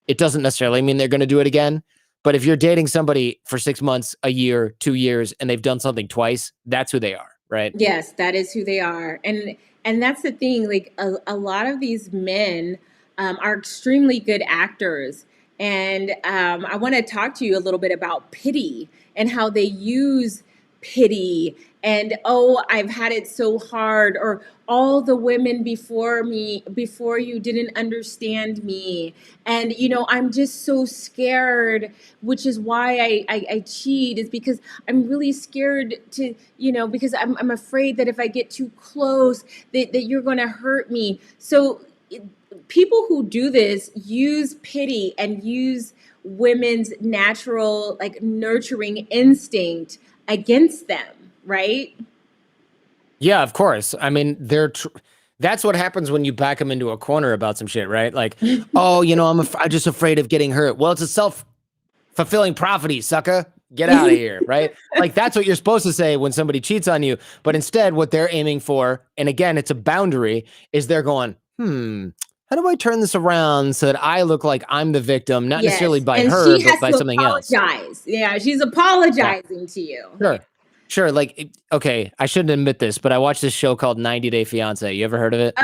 it doesn't necessarily mean they're going to do it again. But if you're dating somebody for 6 months, a year, 2 years, and they've done something twice, that's who they are, right? Yes, that is who they are. And that's the thing, like a lot of these men are extremely good actors. And I want to talk to you a little bit about pity and how they use pity and, oh, I've had it so hard, or all the women before you didn't understand me. And, I'm just so scared, which is why I cheat, is because I'm really scared to, because I'm afraid that if I get too close, that you're going to hurt me. So people who do this use pity and use women's natural, like, nurturing instinct against them, right? Yeah, of course. I mean, That's what happens when you back them into a corner about some shit, right? Like, oh, you know, I'm just afraid of getting hurt. Well, it's a self-fulfilling prophecy, sucker. Get out of here, right? Like, that's what you're supposed to say when somebody cheats on you. But instead, what they're aiming for, and again, it's a boundary, is they're going, how do I turn this around so that I look like I'm the victim, not necessarily by and her, she but has by to something else? apologize. Yeah, she's apologizing to you. Sure. Like, okay, I shouldn't admit this, but I watched this show called 90 Day Fiance. You ever heard of it?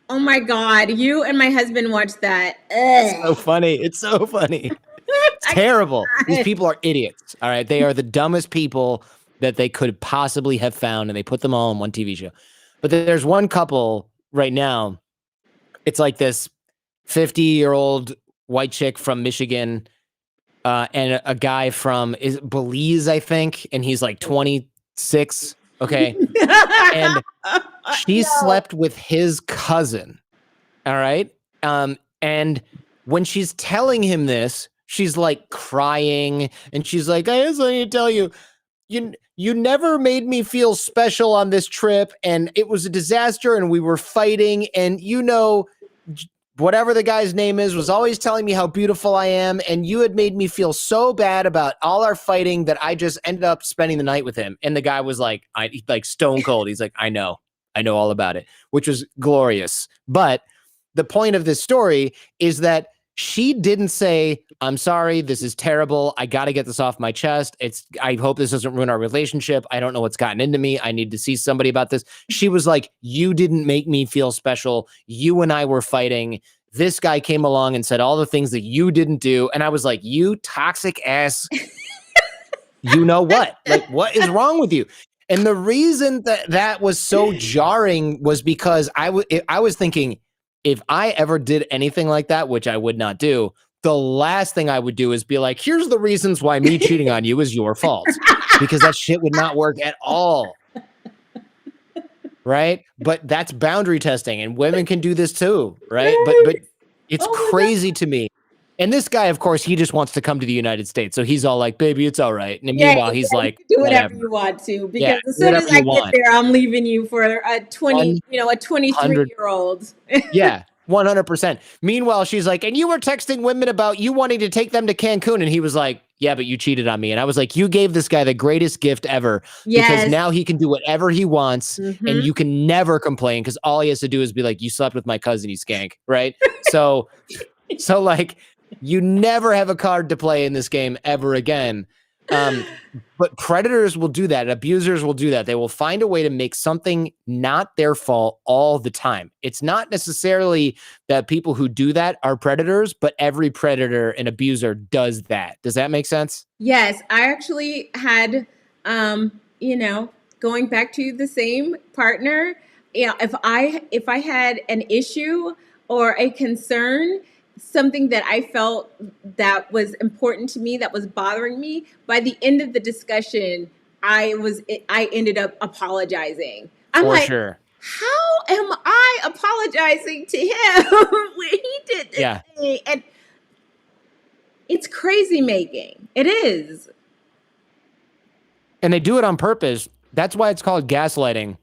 Oh my God, you and my husband watched that. It's so funny. It's so funny. It's terrible. These can't. people are idiots. All right. They are the dumbest people that they could possibly have found, and they put them all in one TV show. But there's one couple right now. It's like this 50-year-old white chick from Michigan, and a guy from Belize, I think, and he's like 26. Okay. And she slept with his cousin. All right. And when she's telling him this, she's like crying, and she's like, I just want to tell you, you never made me feel special on this trip, and it was a disaster, and we were fighting, and whatever the guy's name is was always telling me how beautiful I am, and you had made me feel so bad about all our fighting that I just ended up spending the night with him. And the guy was like, like stone cold. He's like, I know all about it, which was glorious. But the point of this story is that she didn't say, I'm sorry, this is terrible. I got to get this off my chest. I hope this doesn't ruin our relationship. I don't know what's gotten into me. I need to see somebody about this. She was like, you didn't make me feel special. You and I were fighting. This guy came along and said all the things that you didn't do. And I was like, you toxic ass. You know what? Like, what is wrong with you? And the reason that was so jarring was because I was thinking, if I ever did anything like that, which I would not do, the last thing I would do is be like, here's the reasons why me cheating on you is your fault. Because that shit would not work at all. Right? But that's boundary testing, and women can do this too, right? But it's crazy to me. And this guy, of course, he just wants to come to the United States. So he's all like, baby, it's all right. And meanwhile, he's like, you do whatever whatever. you want to, because as soon whatever as I you get want. there, I'm leaving you for a 23-year-old. Yeah, 100%. Meanwhile, she's like, and you were texting women about you wanting to take them to Cancun. And he was like, yeah, but you cheated on me. And I was like, you gave this guy the greatest gift ever, because now he can do whatever he wants, and you can never complain, because all he has to do is be like, you slept with my cousin, you skank, right? So like, you never have a card to play in this game ever again. But predators will do that. Abusers will do that. They will find a way to make something not their fault all the time. It's not necessarily that people who do that are predators, but every predator and abuser does that. Does that make sense? Yes, I actually had, going back to the same partner, if I had an issue or a concern, something that I felt that was important to me, that was bothering me, by the end of the discussion, I ended up apologizing. I'm For like, sure. how am I apologizing to him when he did this thing? And it's crazy making. It is. And they do it on purpose. That's why it's called gaslighting.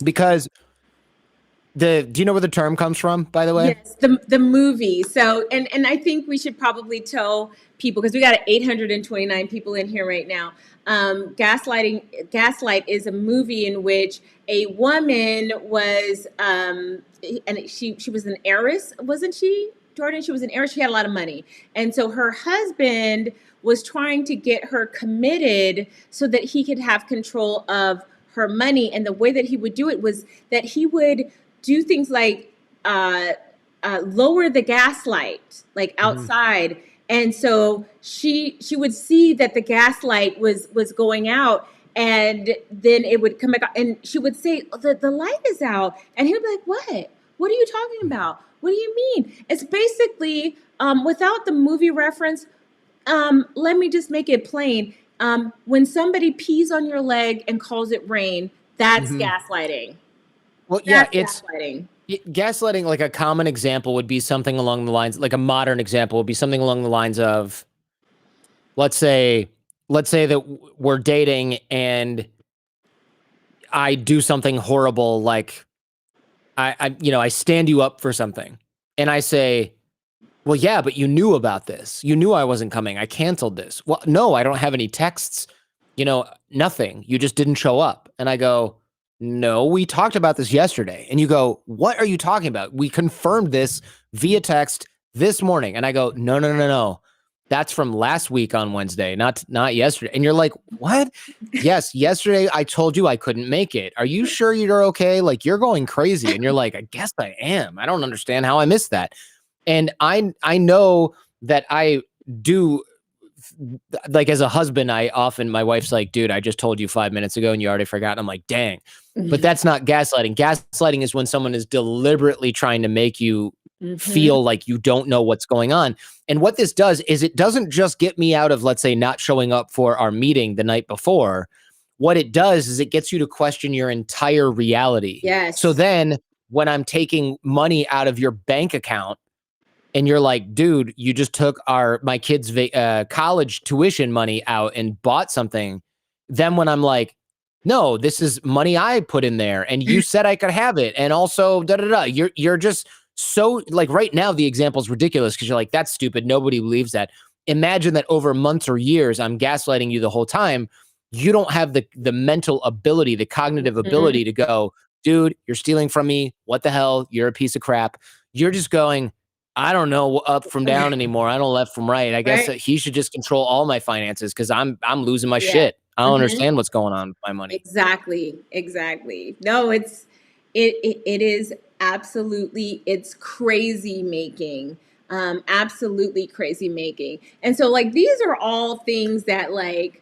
Because do you know where the term comes from, by the way? Yes, the movie. So, and I think we should probably tell people, because we got 829 people in here right now. Gaslight is a movie in which a woman was, and she was an heiress, wasn't she, Jordan? She was an heiress. She had a lot of money, and so her husband was trying to get her committed so that he could have control of her money. And the way that he would do it was that he would do things like lower the gaslight, like outside. And so she would see that the gaslight was going out, and then it would come back, and she would say, the light is out. And he would be like, what are you talking about? What do you mean? It's basically, without the movie reference, let me just make it plain. When somebody pees on your leg and calls it rain, that's gaslighting. Well, yeah, it's gaslighting. Like, a common example would be something along the lines, like a modern example would be something along the lines of, let's say that we're dating and I do something horrible, like I stand you up for something, and I say, well, yeah, but you knew about this. You knew I wasn't coming. I canceled this. Well, no, I don't have any texts. Nothing. You just didn't show up. And I go, no, we talked about this yesterday. And you go, what are you talking about? We confirmed this via text this morning. And I go, no. That's from last week on Wednesday, not yesterday. And you're like, what? Yes, yesterday I told you I couldn't make it. Are you sure you're okay? Like, you're going crazy. And you're like, I guess I am. I don't understand how I missed that. And I know that I do, like, as a husband, my wife's like, dude, I just told you 5 minutes ago and you already forgot. I'm like, dang. But that's not gaslighting. Gaslighting is when someone is deliberately trying to make you feel like you don't know what's going on. And what this does is it doesn't just get me out of, let's say, not showing up for our meeting the night before. What it does is it gets you to question your entire reality. Yes. So then when I'm taking money out of your bank account, and you're like, dude, you just took my kids' college tuition money out and bought something. Then when I'm like, no, this is money I put in there, and you said I could have it, and also You're just so, like, right now the example is ridiculous because you're like, that's stupid. Nobody believes that. Imagine that over months or years, I'm gaslighting you the whole time. You don't have the mental ability, the cognitive ability to go, dude, you're stealing from me. What the hell? You're a piece of crap. You're just going, I don't know up from down anymore. I don't left from right. I guess that he should just control all my finances because I'm losing my shit. I don't understand what's going on with my money. Exactly. No, it is absolutely, it's crazy making. Absolutely crazy making. And so, like, these are all things that, like,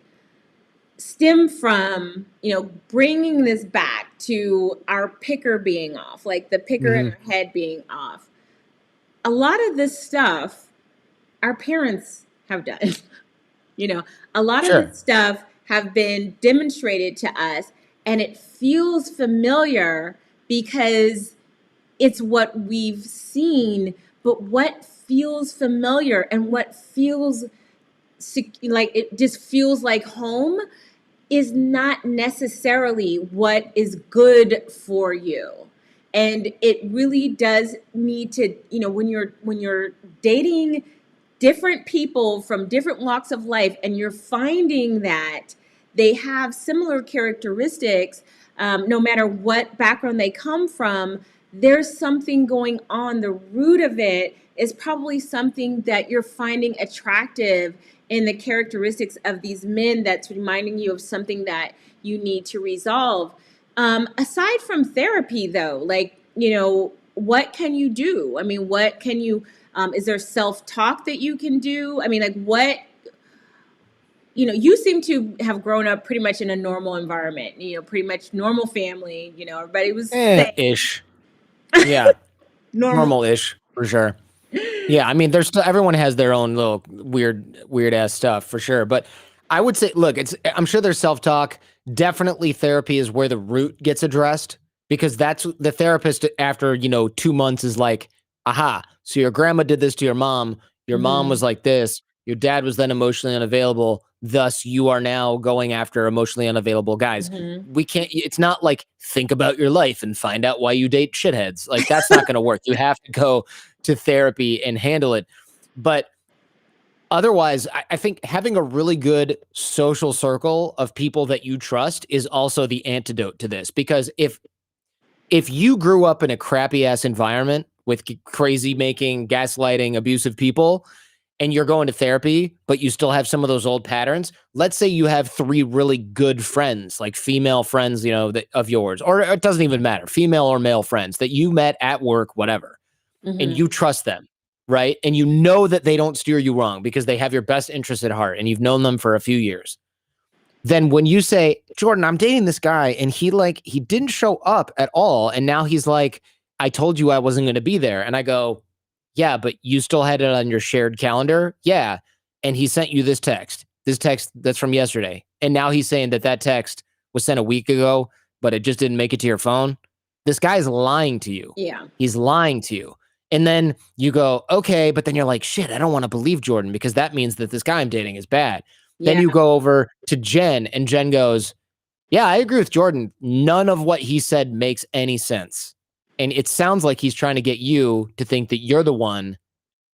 stem from, bringing this back to our picker being off, like the picker in our head being off. A lot of this stuff our parents have done. A lot of this stuff have been demonstrated to us, and it feels familiar because it's what we've seen. But what feels familiar and what feels like it just feels like home is not necessarily what is good for you. And it really does need to, when you're dating different people from different walks of life, and you're finding that they have similar characteristics, no matter what background they come from, there's something going on. The root of it is probably something that you're finding attractive in the characteristics of these men that's reminding you of something that you need to resolve. Aside from therapy, though, like, what can you do? I mean, what can you, is there self-talk that you can do? I mean, like, what, you seem to have grown up pretty much in a normal environment, pretty much normal family, everybody was ish. Yeah. Normal-ish for sure. Yeah, I mean, everyone has their own little weird ass stuff for sure. But I would say, look, I'm sure there's self-talk. Definitely therapy is where the root gets addressed, because that's the therapist after, 2 months is like, aha, so your grandma did this to your mom. Your mom was like this. Your dad was then emotionally unavailable. Thus, you are now going after emotionally unavailable guys. We can't, it's not like, think about your life and find out why you date shitheads. Like, that's not going to work. You have to go to therapy and handle it. But otherwise, I think having a really good social circle of people that you trust is also the antidote to this. Because if you grew up in a crappy ass environment with crazy making, gaslighting, abusive people, and you're going to therapy, but you still have some of those old patterns. Let's say you have 3 really good friends, like female friends, of yours, or it doesn't even matter, female or male friends that you met at work, whatever. And you trust them, right? And you know that they don't steer you wrong because they have your best interest at heart and you've known them for a few years. Then when you say, Jordan, I'm dating this guy and he didn't show up at all. And now he's like, I told you I wasn't going to be there. And I go, yeah, but you still had it on your shared calendar? Yeah. And he sent you this text that's from yesterday. And now he's saying that text was sent a week ago, but it just didn't make it to your phone. This guy's lying to you. Yeah. He's lying to you. And then you go, okay, but then you're like, shit, I don't want to believe Jordan because that means that this guy I'm dating is bad. Yeah. Then you go over to Jen and Jen goes, yeah, I agree with Jordan. None of what he said makes any sense. And it sounds like he's trying to get you to think that you're the one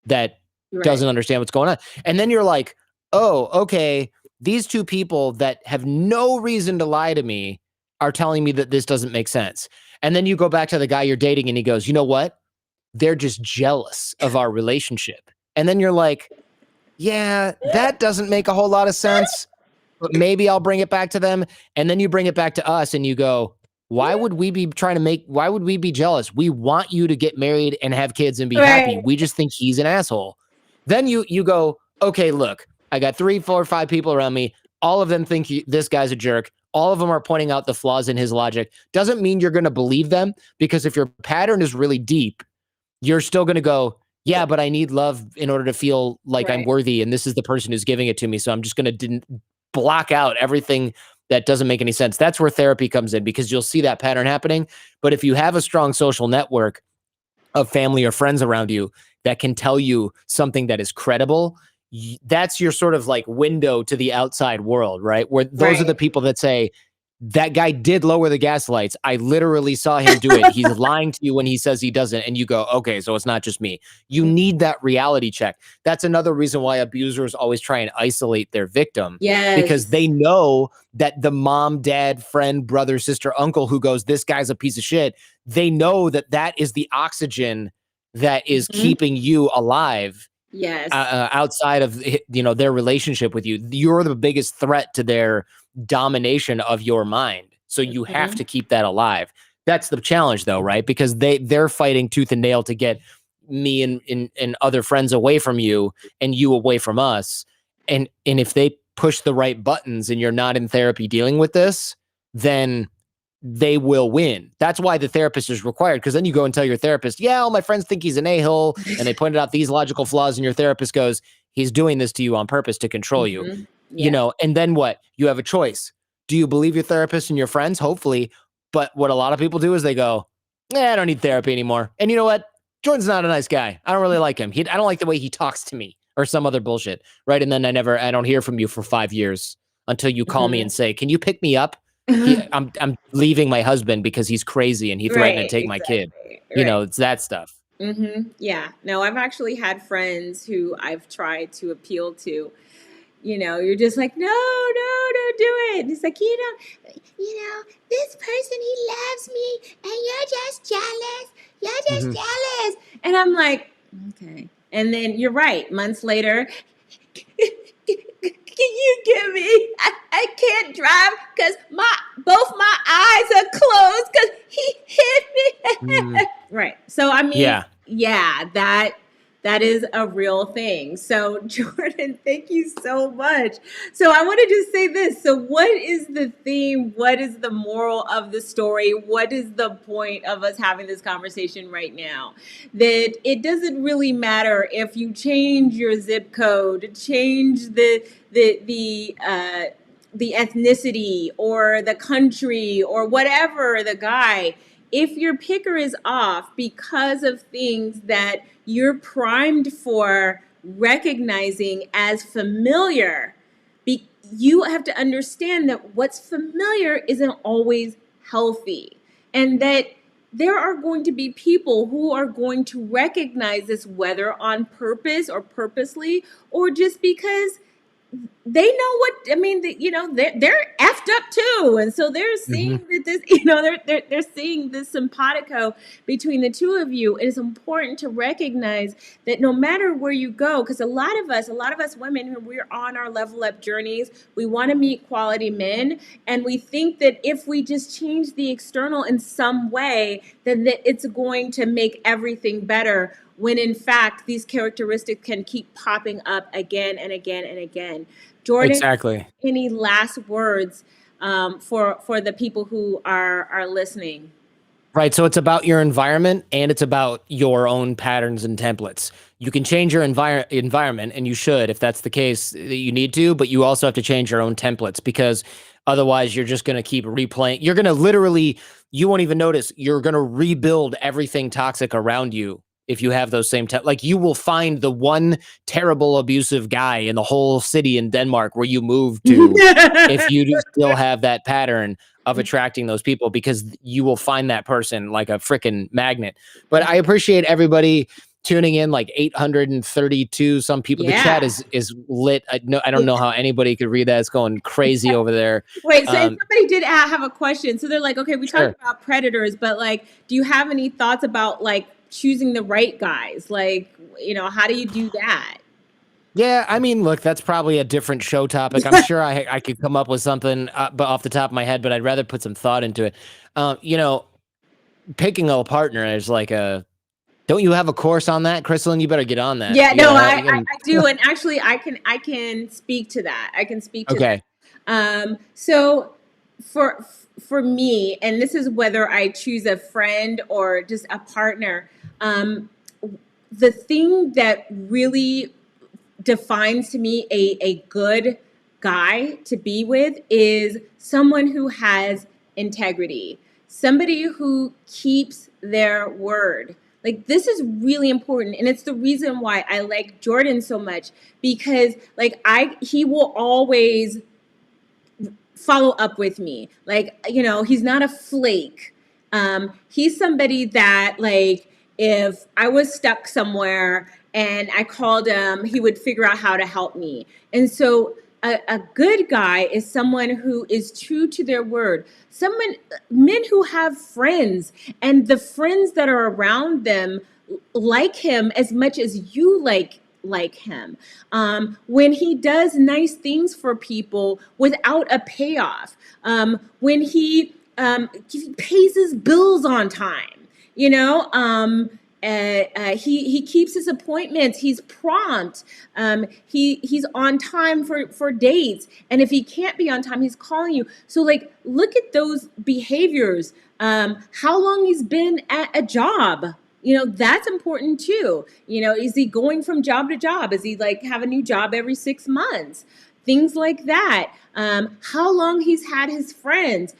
that doesn't understand what's going on. And then you're like, oh, okay, these two people that have no reason to lie to me are telling me that this doesn't make sense. And then you go back to the guy you're dating and he goes, you know what? They're just jealous of our relationship. And then you're like, yeah, that doesn't make a whole lot of sense, but maybe I'll bring it back to them. And then you bring it back to us and you go, why would we be jealous? We want you to get married and have kids and be happy. We just think he's an asshole. Then you go, okay, look, I got 3, 4, 5 people around me. All of them think this guy's a jerk. All of them are pointing out the flaws in his logic. Doesn't mean you're going to believe them, because if your pattern is really deep, you're still going to go, yeah, but I need love in order to feel like I'm worthy. And this is the person who's giving it to me. So I'm just going to block out everything that doesn't make any sense. That's where therapy comes in, because you'll see that pattern happening. But if you have a strong social network of family or friends around you that can tell you something that is credible, that's your sort of like window to the outside world, right? Where those are the people that say, that guy did lower the gas lights. I literally saw him do it. He's lying to you when he says he doesn't. And you go, okay, so it's not just me. You need that reality check. That's another reason why abusers always try and isolate their victim. Yes. Because they know that the mom, dad, friend, brother, sister, uncle who goes, this guy's a piece of shit, they know that that is the oxygen that is keeping you alive. Yes. Outside of their relationship with you. You're the biggest threat to their domination of your mind. So you have to keep that alive. That's the challenge though, right? Because they're fighting tooth and nail to get me and other friends away from you and you away from us. And if they push the right buttons and you're not in therapy dealing with this, then they will win. That's why the therapist is required. Because then you go and tell your therapist, yeah, all my friends think he's an a-hole, and they pointed out these logical flaws, and your therapist goes, he's doing this to you on purpose to control you. And then what? You have a choice. Do you believe your therapist and your friends? Hopefully. But what a lot of people do is they go, I don't need therapy anymore. And you know what? Jordan's not a nice guy. I don't really like him. I don't like the way he talks to me, or some other bullshit. Right. And then I don't hear from you for 5 years until you call me and say, can you pick me up? I'm leaving my husband because he's crazy and he threatened to take my kid. It's that stuff. Yeah. No, I've actually had friends who I've tried to appeal to. You're just like, no, don't do it. And it's like, this person, he loves me and you're just jealous. You're just jealous. And I'm like, okay. And then you're right. Months later, can you give me? I can't drive because both my eyes are closed because he hit me. Right. So I mean, yeah, that is a real thing. So Jordan, thank you so much. So I want to just say this. So what is the theme? What is the moral of the story? What is the point of us having this conversation right now? That it doesn't really matter if you change your zip code, change the ethnicity or the country or whatever the guy. If your picker is off because of things that you're primed for recognizing as familiar, you have to understand that what's familiar isn't always healthy, and that there are going to be people who are going to recognize this, whether on purpose or purposely, or just because they know what I mean. They're effed up too, and so they're seeing that this. They're seeing this simpatico between the two of you. It is important to recognize that no matter where you go, because a lot of us women, who we're on our level up journeys, we want to meet quality men, and we think that if we just change the external in some way, then that it's going to make everything better. When in fact, these characteristics can keep popping up again and again and again. Jordan, exactly. Any last words for the people who are listening? Right. So it's about your environment and it's about your own patterns and templates. You can change your environment, and you should, if that's the case that you need to, but you also have to change your own templates, because otherwise you're just going to keep replaying. You're going to literally, you won't even notice, you're going to rebuild everything toxic around you. If you have those same, like you will find the one terrible abusive guy in the whole city in Denmark where you moved to, if you still have that pattern of attracting those people, because you will find that person like a freaking magnet. But I appreciate everybody tuning in, like 832 some people. The chat is lit. I don't know how anybody could read that. It's going crazy over there. Wait, so somebody did have a question. So they're like, okay, we talked about predators, but like, do you have any thoughts about like choosing the right guys? Like, you know, how do you do that? Yeah, I mean, look, that's probably a different show topic. I'm sure I could come up with something, but off the top of my head, but I'd rather put some thought into it. You know, picking a partner is like don't you have a course on that, Christelyn? You better get on that. Yeah, no, I do, and actually, I can speak to that. I can speak to that. So for me, and this is whether I choose a friend or just a partner, the thing that really defines to me a good guy to be with is someone who has integrity, somebody who keeps their word. Like, this is really important, and it's the reason why I like Jordan so much, because like he will always follow up with me. Like, you know, he's not a flake. He's somebody that, like, if I was stuck somewhere and I called him, he would figure out how to help me. And so a good guy is someone who is true to their word. Men who have friends, and the friends that are around them like him as much as you like him. When he does nice things for people without a payoff. When he pays his bills on time, you know, he keeps his appointments. He's prompt. He's on time for dates. And if he can't be on time, he's calling you. So like, look at those behaviors. How long he's been at a job. You know, that's important too. You know, is he going from job to job? Is he like have a new job every 6 months? Things like that. How long he's had his friends.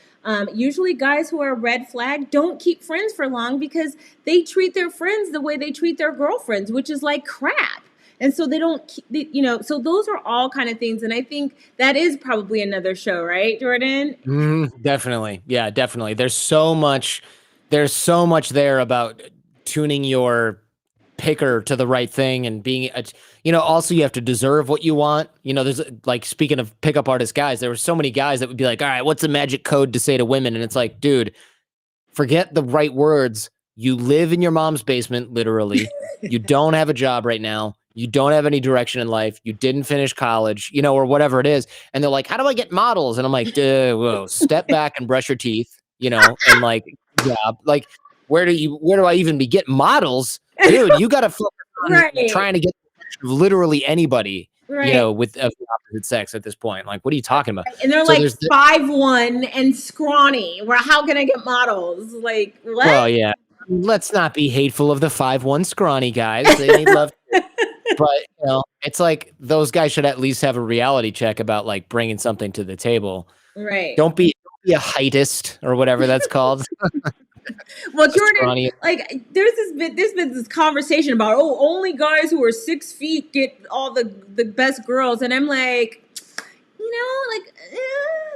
Usually guys who are red flag don't keep friends for long because they treat their friends the way they treat their girlfriends, which is like crap. And so they don't, you know, so those are all kind of things. And I think that is probably another show, right, Jordan? Definitely. Yeah, definitely. There's so much there about tuning your picker to the right thing and being, you know, also you have to deserve what you want. You know, there's like, speaking of pickup artist guys, there were so many guys that would be like, all right, what's the magic code to say to women? And it's like, dude, forget the right words. You live in your mom's basement, literally. You don't have a job right now. You don't have any direction in life. You didn't finish college, you know, or whatever it is. And they're like, how do I get models? And I'm like, whoa, step back and brush your teeth, you know, and like, yeah, like, where do I even begin? Models? Dude, you got to focus on trying to get literally anybody, you know, with the opposite sex at this point. Like, what are you talking about? And they're so like 5'1" and scrawny. Where how can I get models? Like, what? Well, yeah. Let's not be hateful of the 5'1" scrawny guys. They need love. But, you know, it's like those guys should at least have a reality check about like bringing something to the table. Right. Don't be a heightist or whatever that's called. Well, Jordan, like there's been this conversation about only guys who are 6 feet get all the best girls, and I'm like, you know, like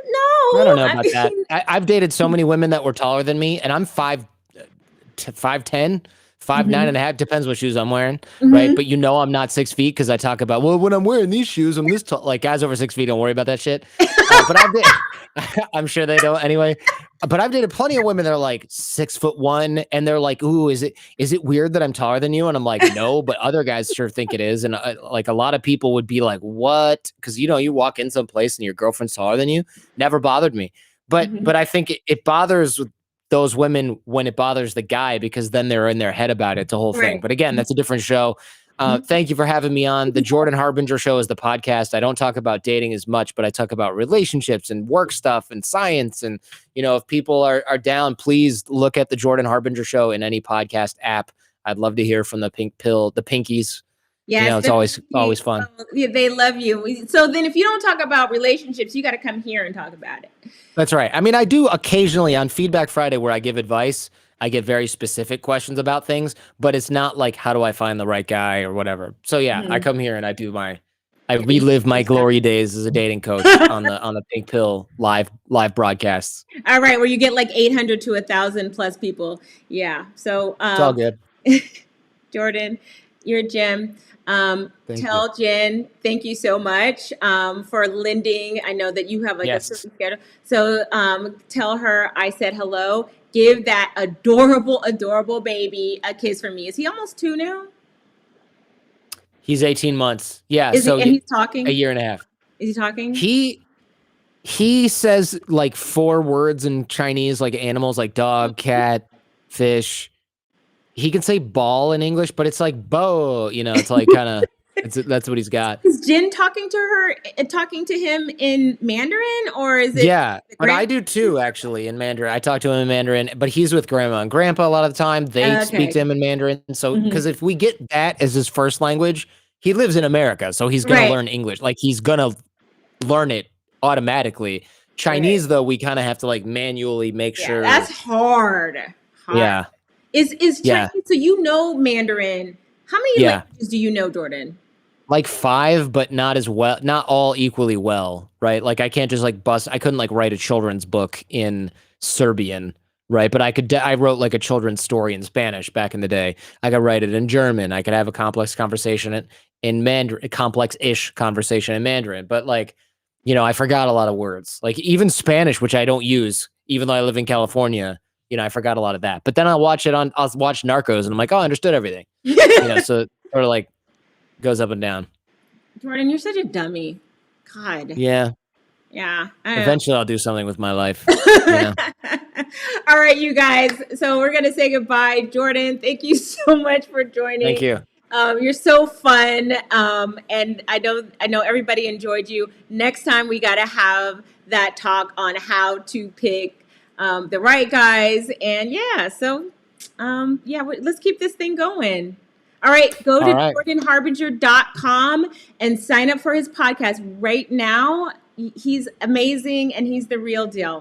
no. I don't know about that. I've dated so many women that were taller than me, and I'm 5'10", 5'9" and a half, depends what shoes I'm wearing, right? But you know I'm not 6 feet because I talk about, well, when I'm wearing these shoes, I'm this tall. Like, guys over 6 feet don't worry about that shit. But I'm sure they don't anyway. But I've dated plenty of women that are like 6'1", and they're like, ooh, is it weird that I'm taller than you? And I'm like, no, but other guys sure think it is. And like a lot of people would be like, what? Because, you know, you walk in someplace and your girlfriend's taller than you. Never bothered me. But I think it bothers those women when it bothers the guy, because then they're in their head about it. It's a whole thing. But again, that's a different show. Thank you for having me on. The Jordan Harbinger Show is the podcast. I don't talk about dating as much, but I talk about relationships and work stuff and science. And, you know, if people are down, please look at the Jordan Harbinger Show in any podcast app. I'd love to hear from the Pinkies. Yes, you know, it's always fun. Yeah, they love you. So then if you don't talk about relationships, you got to come here and talk about it. That's right. I mean, I do occasionally on Feedback Friday where I give advice. I get very specific questions about things, but it's not like, how do I find the right guy or whatever. So yeah, I come here and I do my I relive my glory days as a dating coach on the Pink Pill live broadcasts. All right, where you get like 800 to 1,000 plus people. Yeah. So It's all good. Jordan, you're a gem. Thank Tell Jen, thank you so much for lending. I know that you have like a Yes. certain schedule. So tell her I said hello. Give that adorable, adorable baby a kiss from me. Is he almost 2 now? He's 18 months. Yeah. Is so he, and he's talking? a year and a half. Is he talking? He says like 4 words in Chinese, like animals, like dog, cat, fish. He can say ball in English, but it's like bo, you know, it's like kind of, that's what he's got. Is Jen talking to him in Mandarin, or is it? Yeah, but I do too, actually, in Mandarin. I talk to him in Mandarin, but he's with grandma and grandpa a lot of the time. They speak to him in Mandarin. So, because if we get that as his first language, he lives in America, so he's going to learn English. Like, he's going to learn it automatically. Chinese, though, we kind of have to like manually make sure. That's hard. Yeah. Is Chinese, so you know Mandarin. How many languages do you know, Jordan? Like 5, but not as well, not all equally well, right? Like I can't just like I couldn't like write a children's book in Serbian, right? But I wrote like a children's story in Spanish back in the day. I could write it in German. I could have a complex conversation in Mandarin, a complex-ish conversation in Mandarin. But like, you know, I forgot a lot of words. Like even Spanish, which I don't use, even though I live in California, you know, I forgot a lot of that. But then I'll watch Narcos and I'm like, oh, I understood everything. You know, so it sort of like goes up and down. Jordan, you're such a dummy. God. Yeah. Yeah. Eventually I'll do something with my life. Yeah. All right, you guys. So we're going to say goodbye. Jordan, thank you so much for joining. Thank you. You're so fun. And I know everybody enjoyed you. Next time we got to have that talk on how to pick the right guys. And so let's keep this thing going. All right, go to jordanharbinger.com and sign up for his podcast right now. He's amazing and he's the real deal.